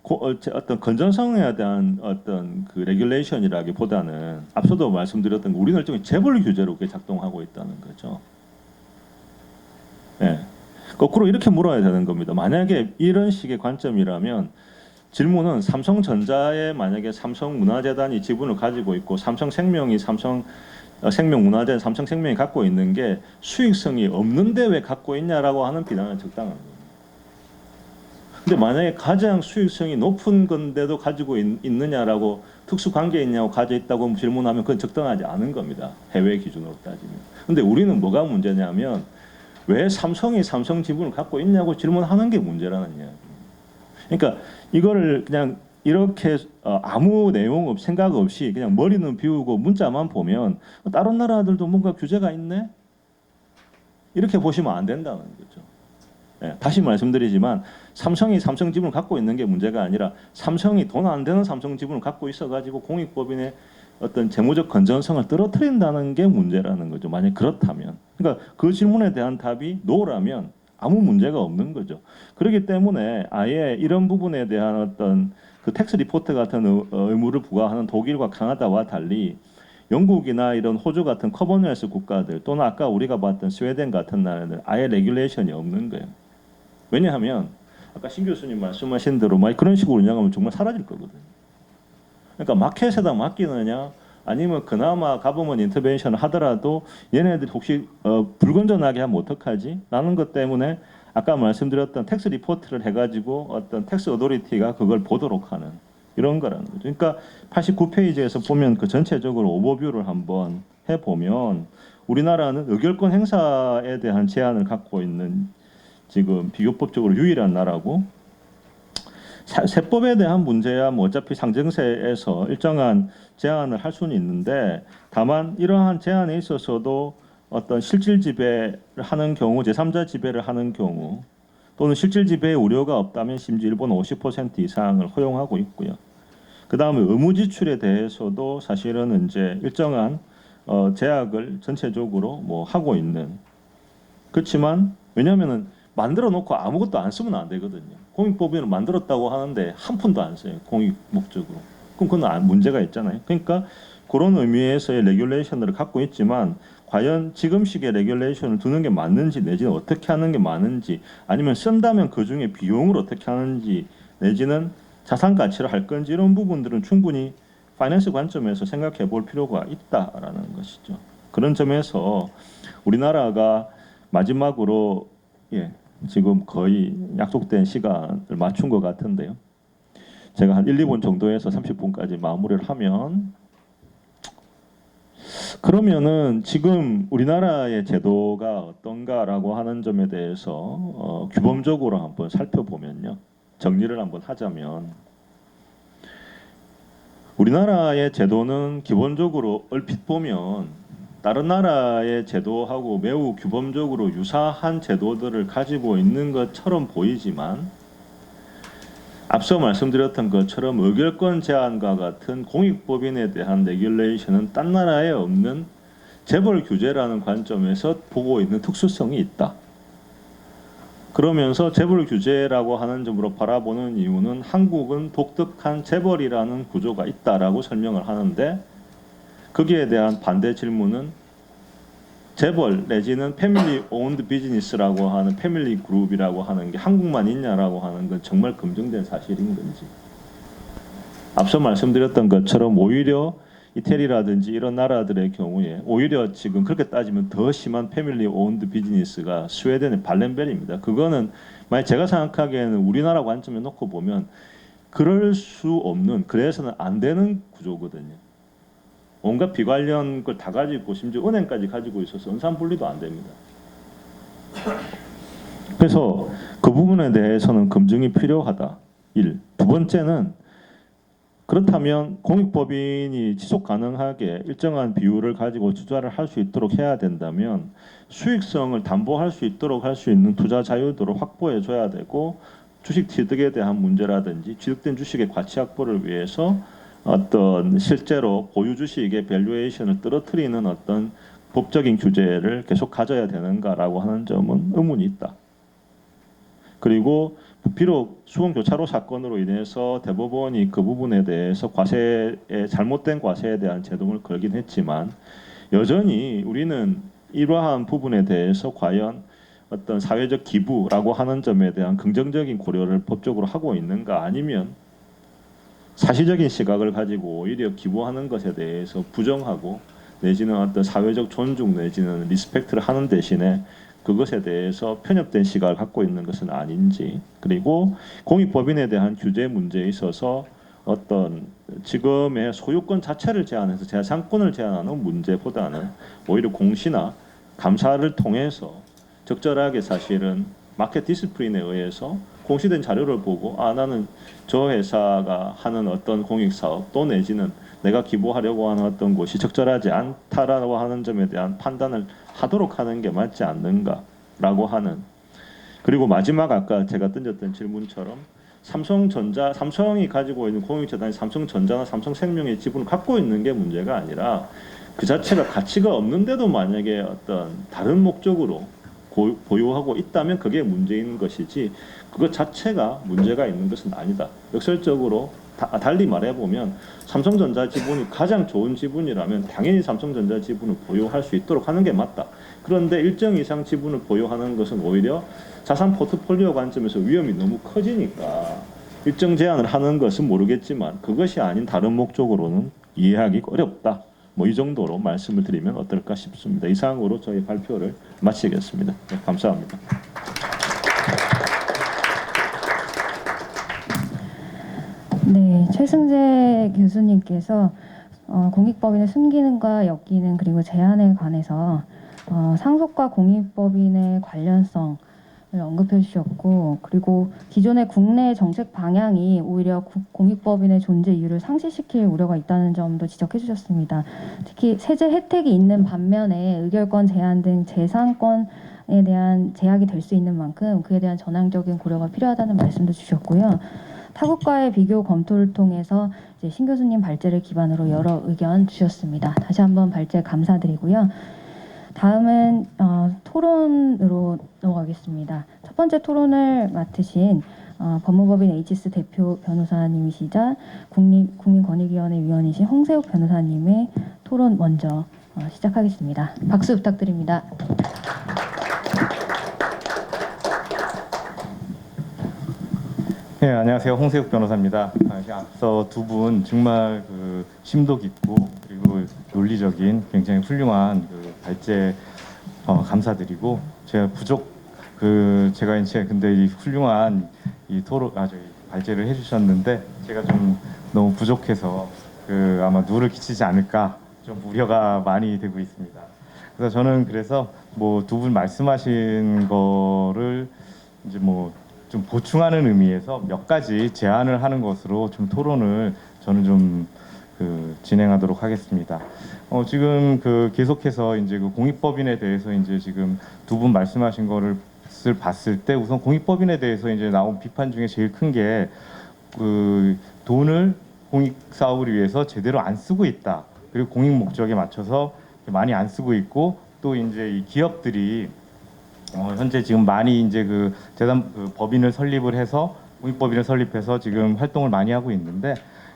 어떤 건전성에 대한 어떤 그 레귤레이션이라기보다는 앞서도 말씀드렸던 우리는 일종의 재벌 규제로 그게 작동하고 있다는 거죠. 네. 거꾸로 이렇게 물어야 되는 겁니다. 만약에 이런 식의 관점이라면 질문은 삼성전자에 만약에 삼성문화재단이 지분을 가지고 있고 삼성생명이 생명문화재 삼성생명이 갖고 있는 게 수익성이 없는데 왜 갖고 있냐라고 하는 비난은 적당한 거예요. 근데 만약에 가장 수익성이 높은 건데도 가지고 있느냐라고 특수관계에 있냐고 가져 있다고 질문하면 그건 적당하지 않은 겁니다. 해외 기준으로 따지면. 근데 우리는 뭐가 문제냐면 왜 삼성이 삼성 지분을 갖고 있냐고 질문하는 게 문제라는 이야기예요. 그러니까 이거를 그냥 이렇게 아무 내용 생각 없이 그냥 머리는 비우고 문자만 보면 다른 나라들도 뭔가 규제가 있네? 이렇게 보시면 안 된다는 거죠. 네, 다시 말씀드리지만 삼성이 삼성 지분을 갖고 있는 게 문제가 아니라 삼성이 돈 안 되는 삼성 지분을 갖고 있어가지고 공익법인의 어떤 재무적 건전성을 떨어뜨린다는 게 문제라는 거죠. 만약 그렇다면, 그러니까 그 질문에 대한 답이 노라면 아무 문제가 없는 거죠. 그렇기 때문에 아예 이런 부분에 대한 어떤 그 텍스 리포트 같은 의무를 부과하는 독일과 카나다와 달리 영국이나 이런 호주 같은 커먼웰스 국가들 또는 아까 우리가 봤던 스웨덴 같은 나라는 아예 레귤레이션이 없는 거예요. 왜냐하면 아까 신 교수님 말씀하신 대로 막 그런 식으로 운영하면 정말 사라질 거거든요. 그러니까 마켓에다 맡기느냐 아니면 그나마 가버먼 인터벤션을 하더라도 얘네들이 혹시 불건전하게 하면 어떡하지? 라는 것 때문에 아까 말씀드렸던 텍스 리포트를 해가지고 어떤 텍스 어도리티가 그걸 보도록 하는 이런 거라는 거죠. 그러니까 89페이지에서 보면 그 전체적으로 오버뷰를 한번 해보면 우리나라는 의결권 행사에 대한 제한을 갖고 있는 지금 비교법적으로 유일한 나라고, 세법에 대한 문제야 뭐 어차피 상정세에서 일정한 제한을 할 수는 있는데, 다만 이러한 제한에 있어서도 어떤 실질 지배를 하는 경우, 제3자 지배를 하는 경우 또는 실질 지배의 우려가 없다면 심지어 일본은 50% 이상을 허용하고 있고요. 그 다음에 의무 지출에 대해서도 사실은 이제 일정한 제약을 전체적으로 뭐 하고 있는. 그렇지만 왜냐하면은 만들어 놓고 아무것도 안 쓰면 안 되거든요. 공익법인을 만들었다고 하는데 한 푼도 안 써요. 공익 목적으로. 그럼 그건 문제가 있잖아요. 그러니까 그런 의미에서의 레귤레이션을 갖고 있지만 과연 지금식의 레귤레이션을 두는 게 맞는지 내지는 어떻게 하는 게 맞는지, 아니면 쓴다면 그 중에 비용을 어떻게 하는지 내지는 자산 가치를 할 건지, 이런 부분들은 충분히 파이낸스 관점에서 생각해 볼 필요가 있다라는 것이죠. 그런 점에서 우리나라가 마지막으로 지금 거의 약속된 시간을 맞춘 것 같은데요. 제가 한 1, 2분 정도에서 30분까지 마무리를 하면, 그러면은 지금 우리나라의 제도가 어떤가라고 하는 점에 대해서 규범적으로 한번 살펴보면요. 정리를 한번 하자면, 우리나라의 제도는 기본적으로 얼핏 보면 다른 나라의 제도하고 매우 규범적으로 유사한 제도들을 가지고 있는 것처럼 보이지만, 앞서 말씀드렸던 것처럼 의결권 제한과 같은 공익법인에 대한 레귤레이션은 딴 나라에 없는 재벌 규제라는 관점에서 보고 있는 특수성이 있다. 그러면서 재벌 규제라고 하는 점으로 바라보는 이유는 한국은 독특한 재벌이라는 구조가 있다라고 설명을 하는데, 거기에 대한 반대 질문은 재벌 내지는 패밀리 오운드 비즈니스라고 하는 패밀리 그룹이라고 하는 게 한국만 있냐라고 하는 건 정말 검증된 사실인 건지. 앞서 말씀드렸던 것처럼 오히려 이태리라든지 이런 나라들의 경우에 오히려 지금 그렇게 따지면 더 심한 패밀리 오운드 비즈니스가 스웨덴의 발렌벨입니다. 그거는 만약 제가 생각하기에는 우리나라 관점에 놓고 보면 그럴 수 없는, 그래서는 안 되는 구조거든요. 온갖 비관련 걸 다 가지고 심지어 은행까지 가지고 있어서 은산 분리도 안 됩니다. 그래서 그 부분에 대해서는 검증이 필요하다. 1. 두 번째는, 그렇다면 공익법인이 지속 가능하게 일정한 비율을 가지고 투자를 할 수 있도록 해야 된다면 수익성을 담보할 수 있도록 할 수 있는 투자 자유도를 확보해 줘야 되고, 주식 취득에 대한 문제라든지 취득된 주식의 가치 확보를 위해서 어떤 실제로 보유 주식의 밸류에이션을 떨어뜨리는 어떤 법적인 규제를 계속 가져야 되는가라고 하는 점은 의문이 있다. 그리고 비록 수원교차로 사건으로 인해서 대법원이 그 부분에 대해서 잘못된 과세에 대한 제동을 걸긴 했지만, 여전히 우리는 이러한 부분에 대해서 과연 어떤 사회적 기부라고 하는 점에 대한 긍정적인 고려를 법적으로 하고 있는가, 아니면 사실적인 시각을 가지고 오히려 기부하는 것에 대해서 부정하고 내지는 어떤 사회적 존중 내지는 리스펙트를 하는 대신에 그것에 대해서 편협된 시각을 갖고 있는 것은 아닌지, 그리고 공익법인에 대한 규제 문제에 있어서 어떤 지금의 소유권 자체를 제한해서 재산권을 제한하는 문제보다는 오히려 공시나 감사를 통해서 적절하게 사실은 마켓 디스플레인에 의해서 공시된 자료를 보고, 나는 저 회사가 하는 어떤 공익사업 또 내지는 내가 기부하려고 하는 어떤 곳이 적절하지 않다라고 하는 점에 대한 판단을 하도록 하는 게 맞지 않는가라고 하는. 그리고 마지막 아까 제가 던졌던 질문처럼 삼성이 가지고 있는 공익재단이 삼성전자나 삼성생명의 지분을 갖고 있는 게 문제가 아니라 그 자체가 가치가 없는데도 만약에 어떤 다른 목적으로 보유하고 있다면 그게 문제인 것이지, 그것 자체가 문제가 있는 것은 아니다. 역설적으로 달리 말해보면 삼성전자 지분이 가장 좋은 지분이라면 당연히 삼성전자 지분을 보유할 수 있도록 하는 게 맞다. 그런데 일정 이상 지분을 보유하는 것은 오히려 자산 포트폴리오 관점에서 위험이 너무 커지니까 일정 제한을 하는 것은 모르겠지만 그것이 아닌 다른 목적으로는 이해하기 어렵다. 이 정도로 말씀을 드리면 어떨까 싶습니다. 이상으로 저희 발표를 마치겠습니다. 네, 감사합니다. 네, 최승재 교수님께서 공익법인의 순기능과 역기능 그리고 제한에 관해서 상속과 공익법인의 관련성을 언급해 주셨고, 그리고 기존의 국내 정책 방향이 오히려 공익법인의 존재 이유를 상실시킬 우려가 있다는 점도 지적해 주셨습니다. 특히 세제 혜택이 있는 반면에 의결권 제한 등 재산권에 대한 제약이 될 수 있는 만큼 그에 대한 전향적인 고려가 필요하다는 말씀도 주셨고요. 타국과의 비교 검토를 통해서 이제 신 교수님 발제를 기반으로 여러 의견 주셨습니다. 다시 한번 발제 감사드리고요. 다음은 토론으로 넘어가겠습니다. 첫 번째 토론을 맡으신 법무법인 에이치스 대표 변호사님이시자 국민권익위원회 위원이신 홍세욱 변호사님의 토론 먼저 시작하겠습니다. 박수 부탁드립니다. 네, 안녕하세요. 홍세욱 변호사입니다. 앞서 두 분 정말 그 심도 깊고 그리고 논리적인 굉장히 훌륭한 그 발제 감사드리고 제가 이제 근데 이 훌륭한 이 토론 저기 발제를 해주셨는데 제가 좀 너무 부족해서 그 아마 누를 끼치지 않을까 좀 우려가 많이 되고 있습니다. 그래서 저는 뭐 두 분 말씀하신 거를 이제 뭐 좀 보충하는 의미에서 몇 가지 제안을 하는 것으로 좀 토론을 저는 좀 진행하도록 하겠습니다. 지금 계속해서 이제 공익법인에 대해서 이제 지금 두 분 말씀하신 거를 봤을 때 우선 공익법인에 대해서 이제 나온 비판 중에 제일 큰 게 돈을 공익 사업을 위해서 제대로 안 쓰고 있다. 그리고 공익 목적에 맞춰서 많이 안 쓰고 있고 또 이제 이 기업들이 현재 지금 많이 이제 재단 법인을 설립을 해서 공익법인을 설립해서 지금 활동을 많이 하고 있는데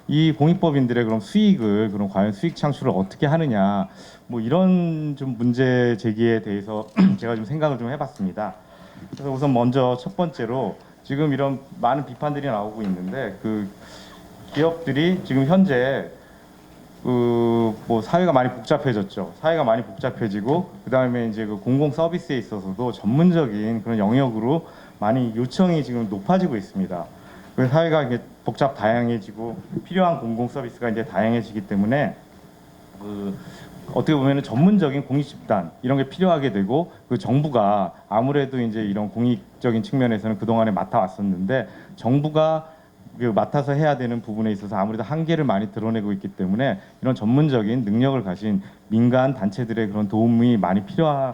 이 공익법인들의 그럼 수익을 그럼 과연 수익 창출을 어떻게 하느냐 뭐 이런 좀 문제 제기에 대해서 제가 좀 생각을 좀 해봤습니다. 그래서 우선 먼저 첫 번째로 지금 이런 많은 비판들이 나오고 있는데 기업들이 지금 현재 뭐 사회가 많이 복잡해졌죠. 사회가 많이 복잡해지고 그다음에 이제 공공 서비스에 있어서도 전문적인 그런 영역으로 많이 요청이 지금 높아지고 있습니다. 사회가 이게 다양해지고 필요한 공공 서비스가 이제 다양해지기 때문에 어떻게 보면은 전문적인 공익 집단 이런 게 필요하게 되고 정부가 아무래도 이제 이런 공익적인 측면에서는 그동안에 맡아왔었는데 정부가 맡아서 해야 되는 부분에 있어서 아무래도 한계를 많이 드러내고 있기 때문에 이런 전문적인 능력을 가진 민간 단체들의 그런 도움이 많이 필요한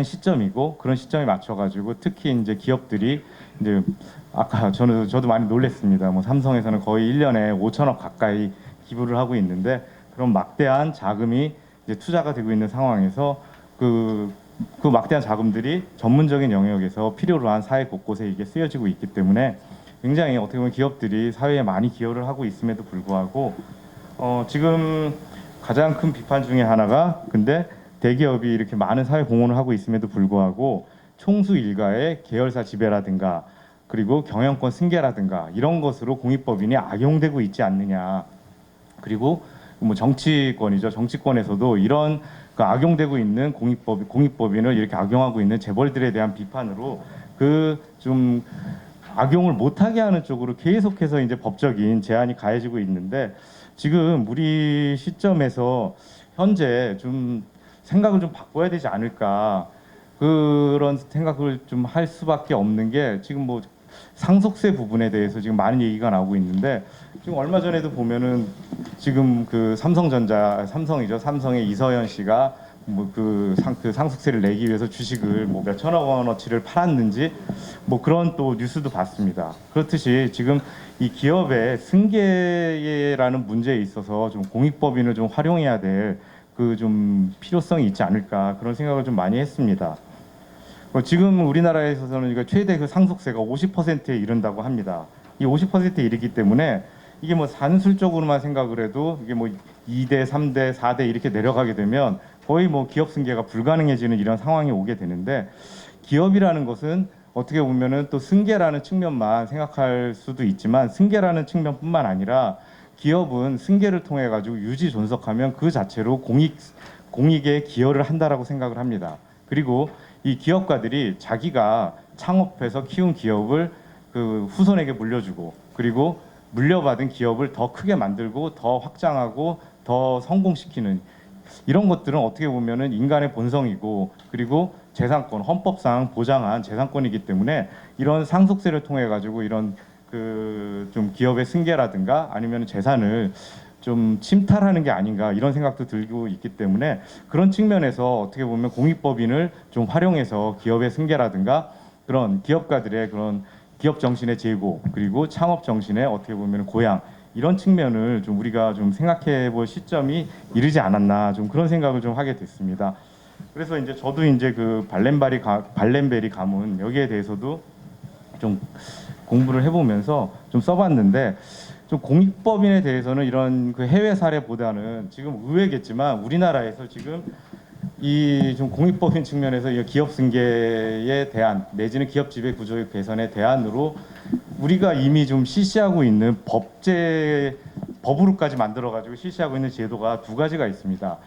시점이고 그런 시점에 맞춰가지고 특히 이제 기업들이 이제 아까 저도 많이 놀랐습니다. 뭐 삼성에서는 거의 1년에 5천억 가까이 기부를 하고 있는데 그런 막대한 자금이 이제 투자가 되고 있는 상황에서 그 막대한 자금들이 전문적인 영역에서 필요로 한 사회 곳곳에 이게 쓰여지고 있기 때문에 굉장히 어떻게 보면 기업들이 사회에 많이 기여를 하고 있음에도 불구하고 지금 가장 큰 비판 중에 하나가 근데 대기업이 이렇게 많은 사회 공헌을 하고 있음에도 불구하고 총수 일가의 계열사 지배라든가 그리고 경영권 승계라든가 이런 것으로 공익법인이 악용되고 있지 않느냐. 그리고 뭐 정치권이죠. 정치권에서도 이런 악용되고 있는 공익법인을 이렇게 악용하고 있는 재벌들에 대한 비판으로 좀 악용을 못하게 하는 쪽으로 계속해서 이제 법적인 제한이 가해지고 있는데 지금 우리 시점에서 현재 좀 생각을 좀 바꿔야 되지 않을까 그런 생각을 좀 할 수밖에 없는 게 지금 뭐 상속세 부분에 대해서 지금 많은 얘기가 나오고 있는데 지금 얼마 전에도 보면은 지금 삼성의 이서연 씨가 뭐 상속세를 내기 위해서 주식을 뭐 몇 천억 원어치를 팔았는지 뭐 그런 또 뉴스도 봤습니다. 그렇듯이 지금 이 기업의 승계라는 문제에 있어서 좀 공익법인을 좀 활용해야 될 좀 필요성이 있지 않을까 그런 생각을 좀 많이 했습니다. 지금 우리나라에 있어서는 이거 최대 상속세가 50%에 이른다고 합니다. 이 50%에 이르기 때문에 이게 뭐 산술적으로만 생각을 해도 이게 뭐 2대, 3대, 4대 이렇게 내려가게 되면 거의 뭐 기업 승계가 불가능해지는 이런 상황이 오게 되는데 기업이라는 것은 어떻게 보면은 또 승계라는 측면만 생각할 수도 있지만 승계라는 측면뿐만 아니라 기업은 승계를 통해 가지고 유지 존속하면 그 자체로 공익에 기여를 한다라고 생각을 합니다. 그리고 이 기업가들이 자기가 창업해서 키운 기업을 후손에게 물려주고 그리고 물려받은 기업을 더 크게 만들고 더 확장하고 더 성공시키는 이런 것들은 어떻게 보면은 인간의 본성이고 그리고 재산권 헌법상 보장한 재산권이기 때문에 이런 상속세를 통해 가지고 이런 좀 기업의 승계라든가 아니면 재산을 좀 침탈하는 게 아닌가 이런 생각도 들고 있기 때문에 그런 측면에서 어떻게 보면 공익법인을 좀 활용해서 기업의 승계라든가 그런 기업가들의 그런 기업 정신의 제고 그리고 창업 정신의 어떻게 보면 고양 이런 측면을 좀 우리가 좀 생각해 볼 시점이 이르지 않았나 좀 그런 생각을 좀 하게 됐습니다. 그래서 이제 저도 이제 발렌베리 가문 여기에 대해서도 좀 공부를 해보면서 좀 써봤는데 좀 공익법인에 대해서는 이런 해외 사례보다는 지금 의외겠지만 우리나라에서 지금 이 좀 공익법인 측면에서 이 기업 승계에 대한 내지는 기업 지배 구조의 개선에 대안으로 우리가 이미 좀 실시하고 있는 법으로까지 만들어가지고 실시하고 있는 제도가 두 가지가 있습니다.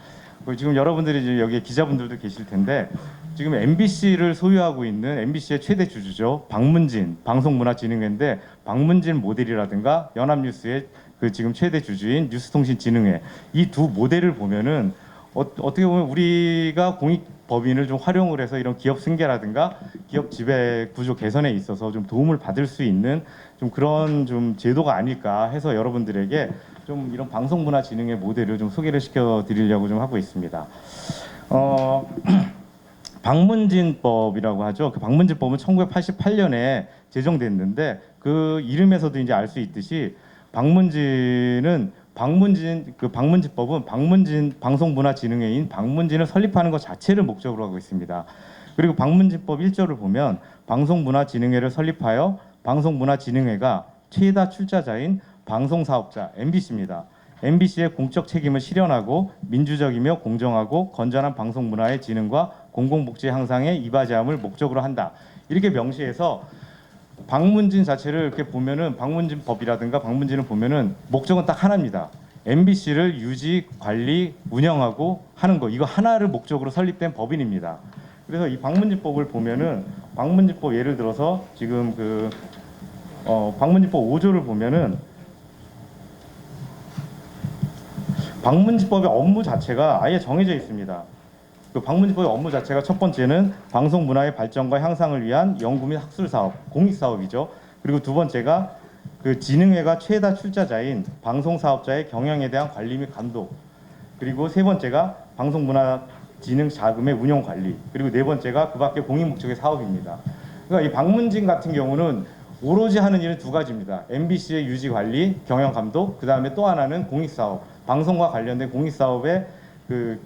지금 여러분들이 이제 여기 기자분들도 계실 텐데 지금 MBC를 소유하고 있는 MBC의 최대 주주죠. 박문진 방송문화진흥회인데 박문진 모델이라든가 연합뉴스의 그 지금 최대 주주인 뉴스통신진흥회 이 두 모델을 보면은 어떻게 보면 우리가 공익법인을 좀 활용을 해서 이런 기업 승계라든가 기업 지배 구조 개선에 있어서 좀 도움을 받을 수 있는 좀 그런 좀 제도가 아닐까 해서 여러분들에게 좀 이런 방송문화진흥의 모델을 좀 소개를 시켜드리려고 좀 하고 있습니다. 방문진법이라고 하죠. 그 방문진법은 1988년에 제정됐는데 그 이름에서도 이제 알 수 있듯이 방문진법은 방문진 방송문화진흥회인 방문진을 설립하는 것 자체를 목적으로 하고 있습니다. 그리고 방문진법 1조를 보면 방송문화진흥회를 설립하여 방송문화진흥회가 최다 출자자인 방송사업자 MBC입니다. MBC의 공적 책임을 실현하고 민주적이며 공정하고 건전한 방송문화의 진흥과 공공복지 향상에 이바지함을 목적으로 한다. 이렇게 명시해서 방문진 자체를 이렇게 보면은 방문진법이라든가 방문진을 보면은 목적은 딱 하나입니다. MBC를 유지, 관리, 운영하고 하는 거 이거 하나를 목적으로 설립된 법인입니다. 그래서 이 방문진법을 보면은 방문진법 예를 들어서 지금 방문진법 5조를 보면은 방문진법의 업무 자체가 아예 정해져 있습니다. 그 방문진법의 업무 자체가 첫 번째는 방송 문화의 발전과 향상을 위한 연구 및 학술 사업, 공익 사업이죠. 그리고 두 번째가 그 진흥회가 최다 출자자인 방송 사업자의 경영에 대한 관리 및 감독. 그리고 세 번째가 방송 문화 진흥 자금의 운영 관리. 그리고 네 번째가 그밖에 공익 목적의 사업입니다. 그러니까 이 방문진 같은 경우는 오로지 하는 일은 두 가지입니다. MBC의 유지 관리, 경영 감독, 그 다음에 또 하나는 공익 사업, 방송과 관련된 공익 사업에 그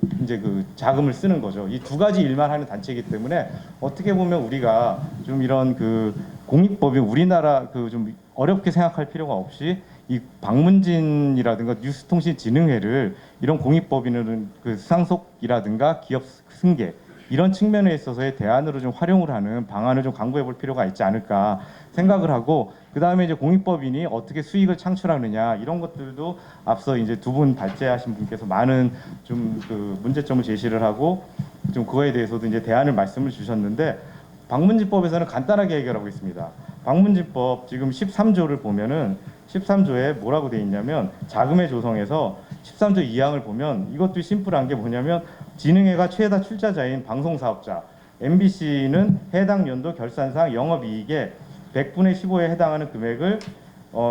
자금을 쓰는 거죠. 이 두 가지 일만 하는 단체이기 때문에 어떻게 보면 우리가 좀 이런 그 공익법이 우리나라 그 좀 어렵게 생각할 필요가 없이 이 방문진이라든가 뉴스통신진흥회를 이런 공익법인은 그 상속이라든가 기업 승계 이런 측면에 있어서의 대안으로 좀 활용을 하는 방안을 좀 강구해 볼 필요가 있지 않을까 생각을 하고 그 다음에 이제 공익법인이 어떻게 수익을 창출하느냐 이런 것들도 앞서 이제 두 분 발제하신 분께서 많은 좀 그 문제점을 제시를 하고 좀 그거에 대해서도 이제 대안을 말씀을 주셨는데 방문진법에서는 간단하게 해결하고 있습니다. 방문진법 지금 13조를 보면은 13조에 뭐라고 돼 있냐면 자금의 조성에서 13조 2항을 보면 이것도 심플한 게 뭐냐면 진흥회가 최다 출자자인 방송사업자 MBC는 해당 연도 결산상 영업이익의 100분의 15에 해당하는 금액을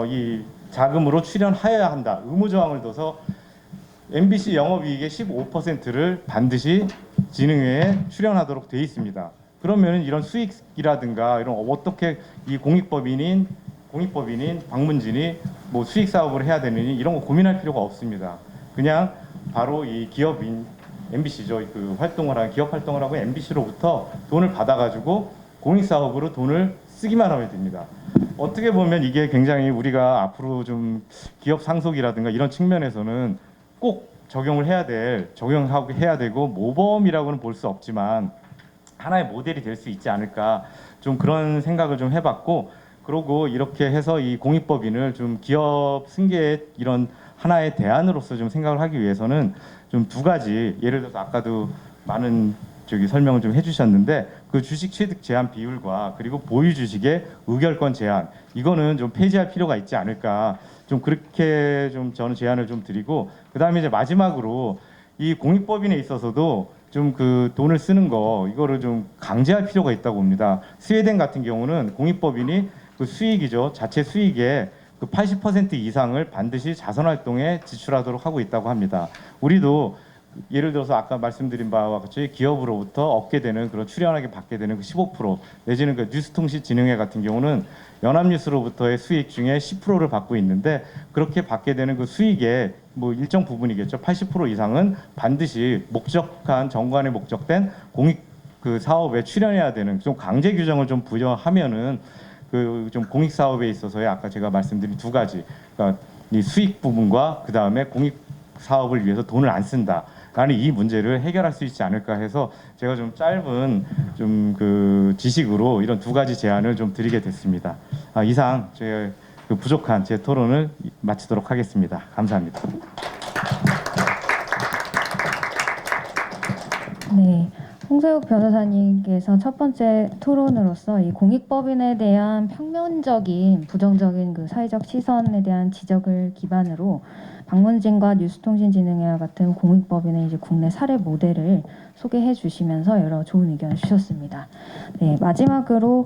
이 자금으로 출연하여야 한다. 의무조항을 둬서 MBC 영업이익의 15%를 반드시 진흥회에 출연하도록 돼 있습니다. 그러면 이런 수익이라든가 이런 어떻게 이 공익법인인 방문진이 뭐 수익 사업을 해야 되느니 이런 거 고민할 필요가 없습니다. 그냥 바로 이 기업인 MBC죠. 그 활동을 하는 기업 활동을 하고 MBC로부터 돈을 받아가지고 공익 사업으로 돈을 쓰기만 하면 됩니다. 어떻게 보면 이게 굉장히 우리가 앞으로 좀 기업 상속이라든가 이런 측면에서는 꼭 적용해야 되고 모범이라고는 볼 수 없지만 하나의 모델이 될 수 있지 않을까 좀 그런 생각을 좀 해봤고 그러고 이렇게 해서 이 공익법인을 좀 기업 승계의 이런 하나의 대안으로서 좀 생각을 하기 위해서는 좀 두 가지 예를 들어서 아까도 많은 설명을 좀 해주셨는데 그 주식 취득 제한 비율과 그리고 보유 주식의 의결권 제한 이거는 좀 폐지할 필요가 있지 않을까 좀 그렇게 좀 저는 제안을 좀 드리고 그 다음에 이제 마지막으로 이 공익법인에 있어서도 좀 그 돈을 쓰는 거 이거를 좀 강제할 필요가 있다고 봅니다. 스웨덴 같은 경우는 공익법인이 그 수익이죠 자체 수익의 그 80% 이상을 반드시 자선 활동에 지출하도록 하고 있다고 합니다. 우리도 예를 들어서 아까 말씀드린 바와 같이 기업으로부터 얻게 되는 그런 출연하게 받게 되는 그 15% 내지는 그 뉴스통신진흥회 같은 경우는 연합뉴스로부터의 수익 중에 10%를 받고 있는데 그렇게 받게 되는 그 수익의 뭐 일정 부분이겠죠. 80% 이상은 반드시 목적한 정관에 목적된 공익 그 사업에 출연해야 되는 좀 강제 규정을 좀 부여하면은 그 좀 공익 사업에 있어서의 아까 제가 말씀드린 두 가지 그러니까 이 수익 부분과 그 다음에 공익 사업을 위해서 돈을 안 쓴다라는 이 문제를 해결할 수 있지 않을까 해서 제가 좀 짧은 좀 그 지식으로 이런 두 가지 제안을 좀 드리게 됐습니다. 이상 제 그 부족한 제 토론을 마치도록 하겠습니다. 감사합니다. 네, 홍세욱 변호사님께서 첫 번째 토론으로서 이 공익법인에 대한 평면적인 부정적인 그 사회적 시선에 대한 지적을 기반으로 방문진과 뉴스통신진흥회와 같은 공익법인의 이제 국내 사례 모델을 소개해 주시면서 여러 좋은 의견을 주셨습니다. 네, 마지막으로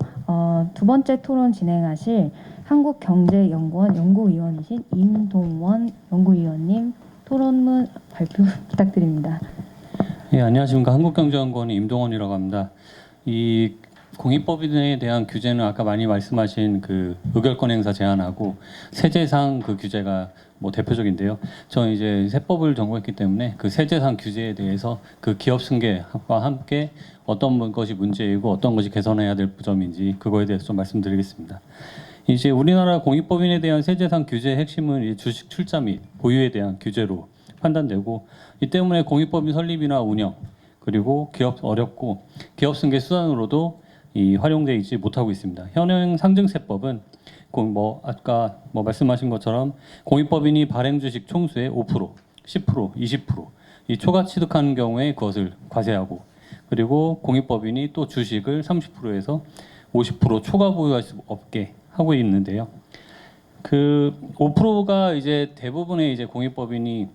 두 번째 토론 진행하실 한국경제연구원 연구위원이신 임동원 연구위원님 토론문 발표 부탁드립니다. 예, 안녕하십니까. 한국경제연구원의 임동원이라고 합니다. 이 공익법인에 대한 규제는 아까 많이 말씀하신 그 의결권 행사 제한하고 세제상 그 규제가 뭐 대표적인데요. 저는 이제 세법을 전공했기 때문에 그 세제상 규제에 대해서 그 기업 승계와 함께 어떤 것이 문제이고 어떤 것이 개선해야 될 점인지 그거에 대해서 좀 말씀드리겠습니다. 이제 우리나라 공익법인에 대한 세제상 규제의 핵심은 이 주식 출자 및 보유에 대한 규제로 판단되고 이 때문에 공익법인 설립이나 운영 그리고 기업 어렵고 기업 승계 수단으로도 이 활용되어 있지 못하고 있습니다. 현행 상증세법은 아까 말씀하신 것처럼 공익법인이 발행 주식 총수의 5%, 10%, 20%이 초과 취득하는 경우에 그것을 과세하고 그리고 공익법인이 또 주식을 30%에서 50% 초과 보유할 수 없게 하고 있는데요. 그 5%가 이제 대부분의 이제 공익법인이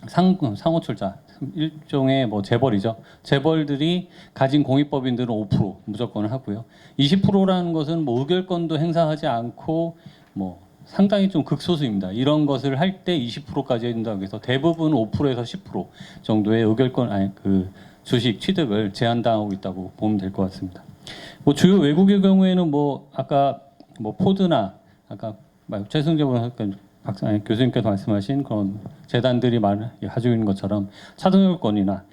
상호 출자 일종의 재벌이죠. 재벌들이 가진 공익법인들은 5% 무조건 하고요. 20%라는 것은 의결권도 행사하지 않고 상당히 좀 극소수입니다. 이런 것을 할 때 20%까지 해준다고 해서 대부분 5%에서 10% 정도의 의결권 그 주식 취득을 제한당하고 있다고 보면 될 것 같습니다. 주요 외국의 경우에는 아까 포드나 아까 최승재 교수님께서 말씀하신 그런 재단들이 가지고 있는 것처럼 차등요건이나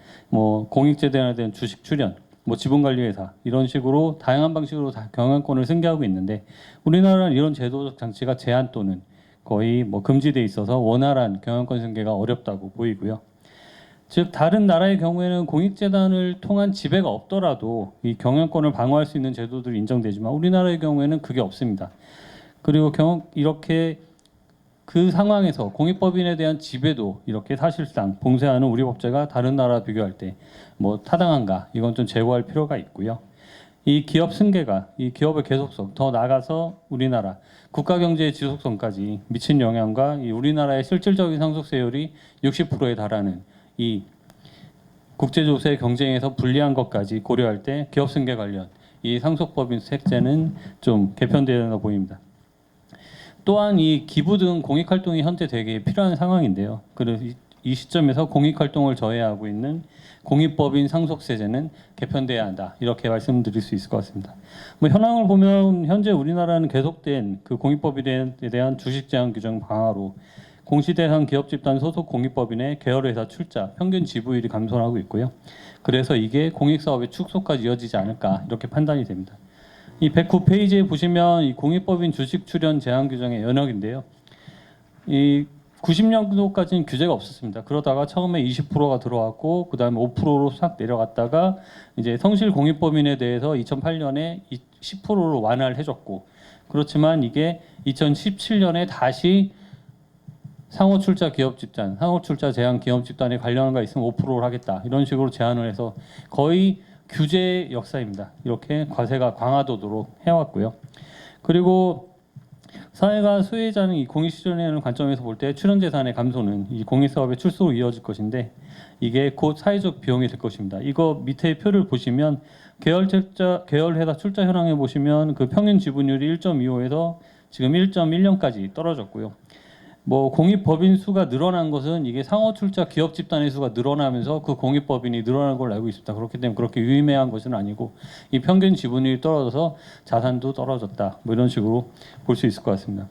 공익재단에 대한 주식 출연, 지분관리회사 이런 식으로 다양한 방식으로 다 경영권을 승계하고 있는데 우리나라는 이런 제도적 장치가 제한 또는 거의 금지돼 있어서 원활한 경영권 승계가 어렵다고 보이고요. 즉 다른 나라의 경우에는 공익재단을 통한 지배가 없더라도 이 경영권을 방어할 수 있는 제도들이 인정되지만 우리나라의 경우에는 그게 없습니다. 그리고 이렇게 그 상황에서 공익법인에 대한 지배도 이렇게 사실상 봉쇄하는 우리 법제가 다른 나라와 비교할 때 타당한가 이건 좀 제고할 필요가 있고요. 이 기업 승계가 이 기업의 계속성 더 나아가서 우리나라 국가 경제의 지속성까지 미친 영향과 이 우리나라의 실질적인 상속세율이 60%에 달하는 이 국제조세 경쟁에서 불리한 것까지 고려할 때 기업 승계 관련 이 상속법인 세제는 좀 개편되어야 된다고 보입니다. 또한 이 기부 등 공익활동이 현재 되게 필요한 상황인데요. 그래서 이 시점에서 공익활동을 저해하고 있는 공익법인 상속세제는 개편돼야 한다. 이렇게 말씀드릴 수 있을 것 같습니다. 현황을 보면 현재 우리나라는 계속된 그 공익법인에 대한 주식 제한 규정 강화로 공시대상 기업 집단 소속 공익법인의 계열회사 출자 평균 지분율이 감소하고 있고요. 그래서 이게 공익사업의 축소까지 이어지지 않을까 이렇게 판단이 됩니다. 이 109페이지에 보시면 이 공익법인 주식 출연 제한 규정의 연역인데요. 이 90년도까지는 규제가 없었습니다. 그러다가 처음에 20%가 들어왔고 그다음에 5%로 싹 내려갔다가 이제 성실 공익법인에 대해서 2008년에 10%로 완화를 해줬고 그렇지만 이게 2017년에 다시 상호 출자 기업 집단, 상호 출자 제한 기업 집단에 관련한 거 있으면 5%를 하겠다. 이런 식으로 제한을 해서 거의 규제 역사입니다. 이렇게 과세가 강화되도록 해왔고요. 그리고 사회가 수혜자는 이 공익실현이라는 관점에서 볼 때 출연재산의 감소는 이 공익사업의 출소로 이어질 것인데 이게 곧 사회적 비용이 될 것입니다. 이거 밑에 표를 보시면 계열회사 출자 현황에 보시면 그 평균 지분율이 1.25에서 지금 1.10까지 떨어졌고요. 공익법인 수가 늘어난 것은 이게 상호 출자 기업 집단의 수가 늘어나면서 그 공익법인이 늘어난 걸로 알고 있습니다. 그렇기 때문에 그렇게 유의미한 것은 아니고 이 평균 지분율이 떨어져서 자산도 떨어졌다. 이런 식으로 볼 수 있을 것 같습니다.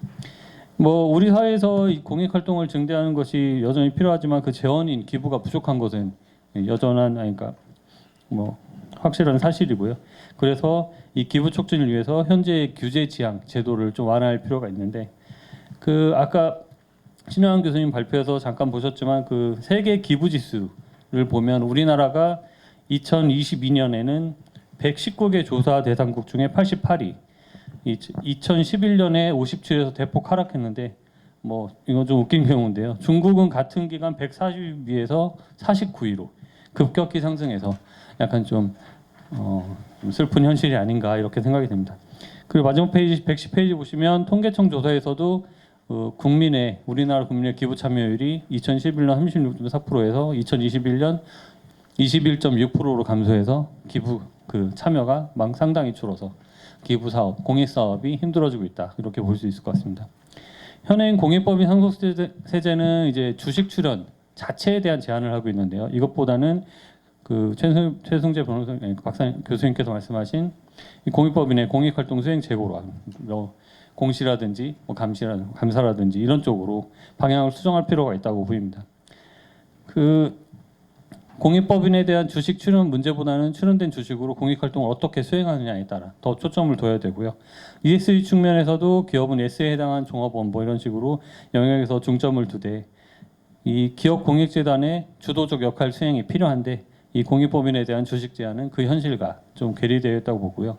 우리 사회에서 이 공익 활동을 증대하는 것이 여전히 필요하지만 그 재원인 기부가 부족한 것은 확실한 사실이고요. 그래서 이 기부 촉진을 위해서 현재 규제 지향 제도를 좀 완화할 필요가 있는데 아까 신영환 교수님 발표에서 잠깐 보셨지만 그 세계 기부 지수를 보면 우리나라가 2022년에는 119개 조사 대상국 중에 88위, 2011년에 57에서 대폭 하락했는데 뭐 이건 좀 웃긴 경우인데요. 중국은 같은 기간 140위에서 49위로 급격히 상승해서 약간 좀 슬픈 현실이 아닌가 이렇게 생각이 됩니다. 그리고 마지막 페이지 110페이지 보시면 통계청 조사에서도 국민의 우리나라 국민의 기부 참여율이 2011년 36.4%에서 2021년 21.6%로 감소해서 기부 그 참여가 상당히 줄어서 기부 사업, 공익 사업이 힘들어지고 있다 이렇게 볼 수 있을 것 같습니다. 현행 공익법인 상속세제는 이제 주식 출연 자체에 대한 제한을 하고 있는데요. 이것보다는 그 최승재 변호사 박사님 교수님께서 말씀하신 이 공익법인의 공익활동 수행 재고로 공시라든지 뭐 감사라든지 이런 쪽으로 방향을 수정할 필요가 있다고 보입니다. 그 공익법인에 대한 주식 출연 문제보다는 출연된 주식으로 공익활동을 어떻게 수행하느냐에 따라 더 초점을 둬야 되고요. ESG 측면에서도 기업은 S에 해당한 종업원 뭐 이런 식으로 영역에서 중점을 두되 이 기업 공익재단의 주도적 역할 수행이 필요한데 이 공익법인에 대한 주식 제한은 그 현실과 좀 괴리되어 있다고 보고요.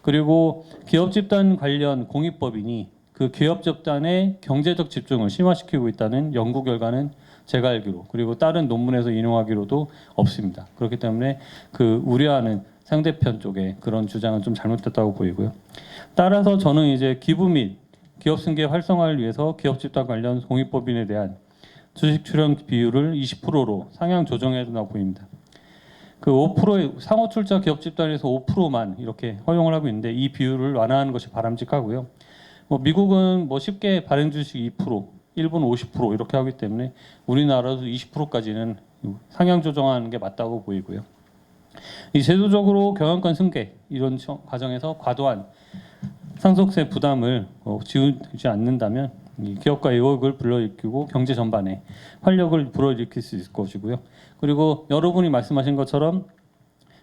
그리고 기업 집단 관련 공익법인이 그 기업 집단의 경제적 집중을 심화시키고 있다는 연구 결과는 제가 알기로 그리고 다른 논문에서 인용하기로도 없습니다. 그렇기 때문에 그 우려하는 상대편 쪽에 그런 주장은 좀 잘못됐다고 보이고요. 따라서 저는 이제 기부 및 기업 승계 활성화를 위해서 기업 집단 관련 공익법인에 대한 주식 출연 비율을 20%로 상향 조정해야 된다고 보입니다. 그 5%의 상호 출자 기업 집단에서 5%만 이렇게 허용을 하고 있는데 이 비율을 완화하는 것이 바람직하고요. 뭐 미국은 뭐 쉽게 발행 주식 2%, 일본 50% 이렇게 하기 때문에 우리나라도 20%까지는 상향 조정하는 게 맞다고 보이고요. 이 제도적으로 경영권 승계 이런 과정에서 과도한 상속세 부담을 지우지 않는다면 이 기업가 의혹을 불러일으키고 경제 전반에 활력을 불어일으킬 수 있을 것이고요. 그리고 여러분이 말씀하신 것처럼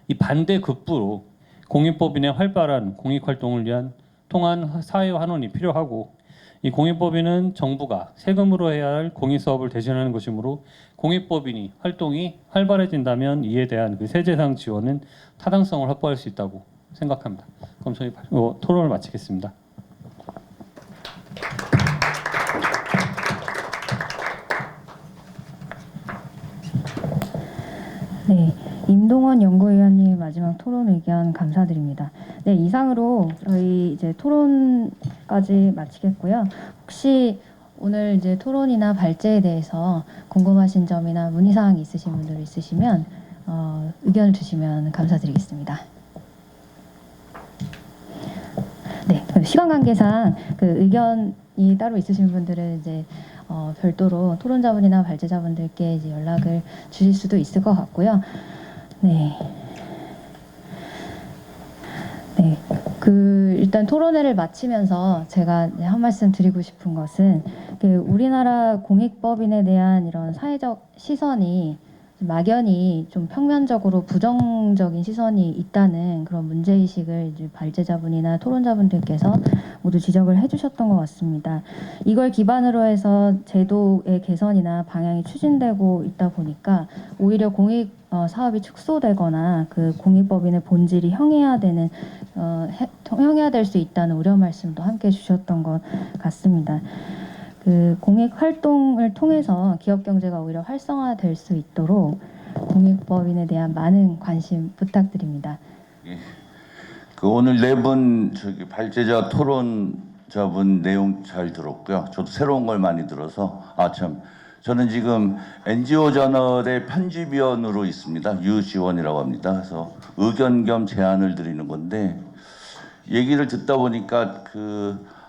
이 반대 급부로 공익법인의 활발한 공익 활동을 위한 통한 사회 환원이 필요하고 이 공익법인은 정부가 세금으로 해야 할 공익 사업을 대신하는 것이므로 공익법인이 활동이 활발해진다면 이에 대한 그 세제상 지원은 타당성을 확보할 수 있다고 생각합니다. 그럼 저희 토론을 마치겠습니다. 네, 임동원 연구위원님 마지막 토론 의견 감사드립니다. 네, 이상으로 저희 이제 토론까지 마치겠고요. 혹시 오늘 이제 토론이나 발제에 대해서 궁금하신 점이나 문의사항 있으신 분들 있으시면 의견을 주시면 감사드리겠습니다. 네, 시간 관계상 그 의견이 따로 있으신 분들은 이제 별도로 토론자분이나 발제자분들께 이제 연락을 주실 수도 있을 것 같고요. 네. 네. 일단 토론회를 마치면서 제가 한 말씀 드리고 싶은 것은 우리나라 공익법인에 대한 이런 사회적 시선이 막연히 좀 평면적으로 부정적인 시선이 있다는 그런 문제의식을 이제 발제자분이나 토론자분들께서 모두 지적을 해주셨던 것 같습니다. 이걸 기반으로 해서 제도의 개선이나 방향이 추진되고 있다 보니까 오히려 공익 사업이 축소되거나 그 공익법인의 본질이 형해화될 수 있다는 우려 말씀도 함께 주셨던 것 같습니다. 그 공익 활동을 통해서 기업 경제가 오히려 활성화될 수 있도록 공익법인에 대한 많은 관심 부탁드립니다. 예. 그 오늘 네 분 발제자 토론자분 내용 잘 들었고요. 저도 새로운 걸 많이 들어서 저는 지금 NGO 저널의 편집위원으로 있습니다. 유지원이라고 합니다. 그래서 의견 겸 제안을 드리는 건데 얘기를 듣다 보니까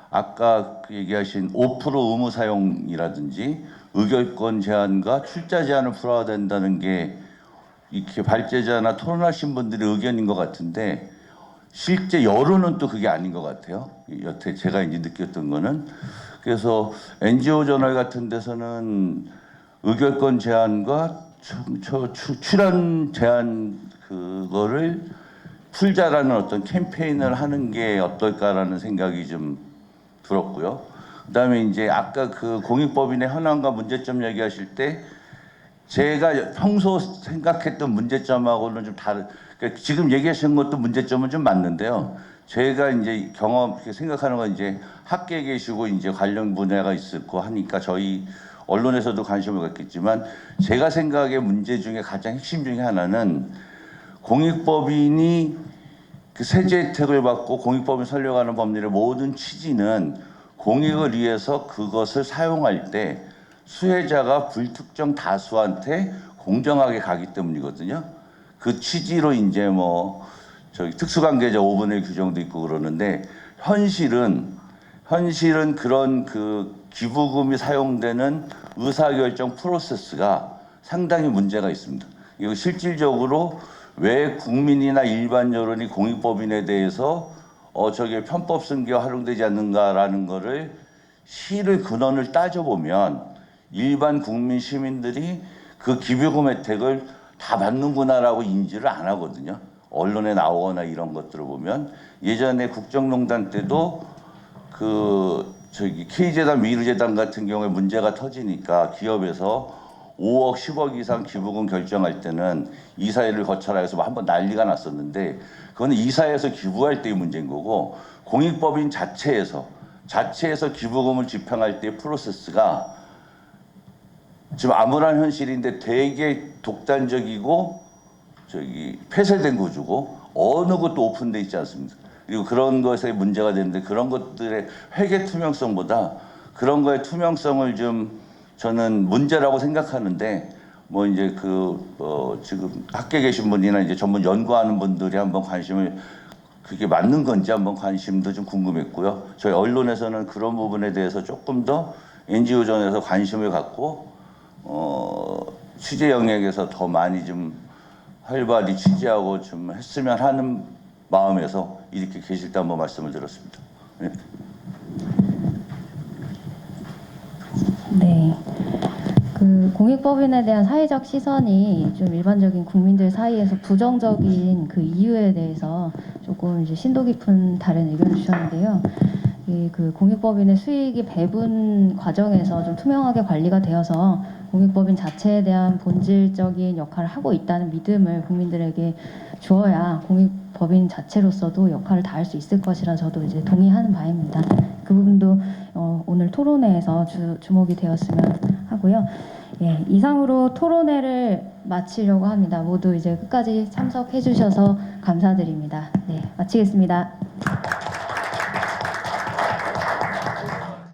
아까 얘기하신 5% 의무 사용이라든지 의결권 제한과 출자 제한을 풀어야 된다는 게 이렇게 발제자나 토론하신 분들의 의견인 것 같은데 실제 여론은 또 그게 아닌 것 같아요. 여태 제가 이제 느꼈던 거는 그래서 NGO 저널 같은 데서는 의결권 제한과 출연 제한 그거를 풀자라는 어떤 캠페인을 하는 게 어떨까라는 생각이 좀 들었고요. 그다음에 이제 아까 그 공익법인의 현황과 문제점 얘기하실 때 제가 평소 생각했던 문제점하고는 좀 다른. 그러니까 지금 얘기하신 것도 문제점은 좀 맞는데요. 제가 이제 경험 생각하는 건 이제 학계에 계시고 이제 관련 분야가 있었고 하니까 저희 언론에서도 관심을 갖겠지만 제가 생각의 문제 중에 가장 핵심 중에 하나는 공익법인이 그 세제 혜택을 받고 공익법인 설립하는 법률의 모든 취지는 공익을 위해서 그것을 사용할 때 수혜자가 불특정 다수한테 공정하게 가기 때문이거든요. 그 취지로 이제 뭐 저기 특수관계자 5분의 1 규정도 있고 그러는데 현실은 그런 그 기부금이 사용되는 의사결정 프로세스가 상당히 문제가 있습니다. 이거 실질적으로 왜 국민이나 일반 여론이 공익법인에 대해서 저게 편법 승계가 활용되지 않는가라는 거를 실의 근원을 따져보면 일반 국민 시민들이 그 기부금 혜택을 다 받는구나라고 인지를 안 하거든요. 언론에 나오거나 이런 것들을 보면 예전에 국정농단 때도 그 저기 K재단, 미르재단 같은 경우에 문제가 터지니까 기업에서 5억, 10억 이상 기부금 결정할 때는 이사회를 거쳐라 해서 한번 난리가 났었는데 그건 이사회에서 기부할 때의 문제인 거고 공익법인 자체에서 기부금을 집행할 때의 프로세스가 지금 암울한 현실인데 되게 독단적이고 저기 폐쇄된 구조고 어느 것도 오픈돼 있지 않습니다. 그리고 그런 것에 문제가 되는데 그런 것들의 회계 투명성보다 그런 거의 투명성을 좀 저는 문제라고 생각하는데 뭐 이제 지금 학계에 계신 분이나 이제 전문 연구하는 분들이 한번 관심을 그게 맞는 건지 한번 관심도 좀 궁금했고요. 저희 언론에서는 그런 부분에 대해서 조금 더 NGO전에서 관심을 갖고 취재 영역에서 더 많이 좀 활발히 취재하고 좀 했으면 하는 마음에서 이렇게 계실 때 한번 말씀을 드렸습니다. 네. 네. 그 공익법인에 대한 사회적 시선이 좀 일반적인 국민들 사이에서 부정적인 그 이유에 대해서 조금 이제 심도 깊은 다른 의견을 주셨는데요. 그 공익법인의 수익이 배분 과정에서 좀 투명하게 관리가 되어서 공익법인 자체에 대한 본질적인 역할을 하고 있다는 믿음을 국민들에게 주어야 공익법인 자체로서도 역할을 다할 수 있을 것이라 저도 이제 동의하는 바입니다. 그 부분도 오늘 토론회에서 주목이 되었으면 하고요. 예, 이상으로 토론회를 마치려고 합니다. 모두 이제 끝까지 참석해 주셔서 감사드립니다. 네, 마치겠습니다.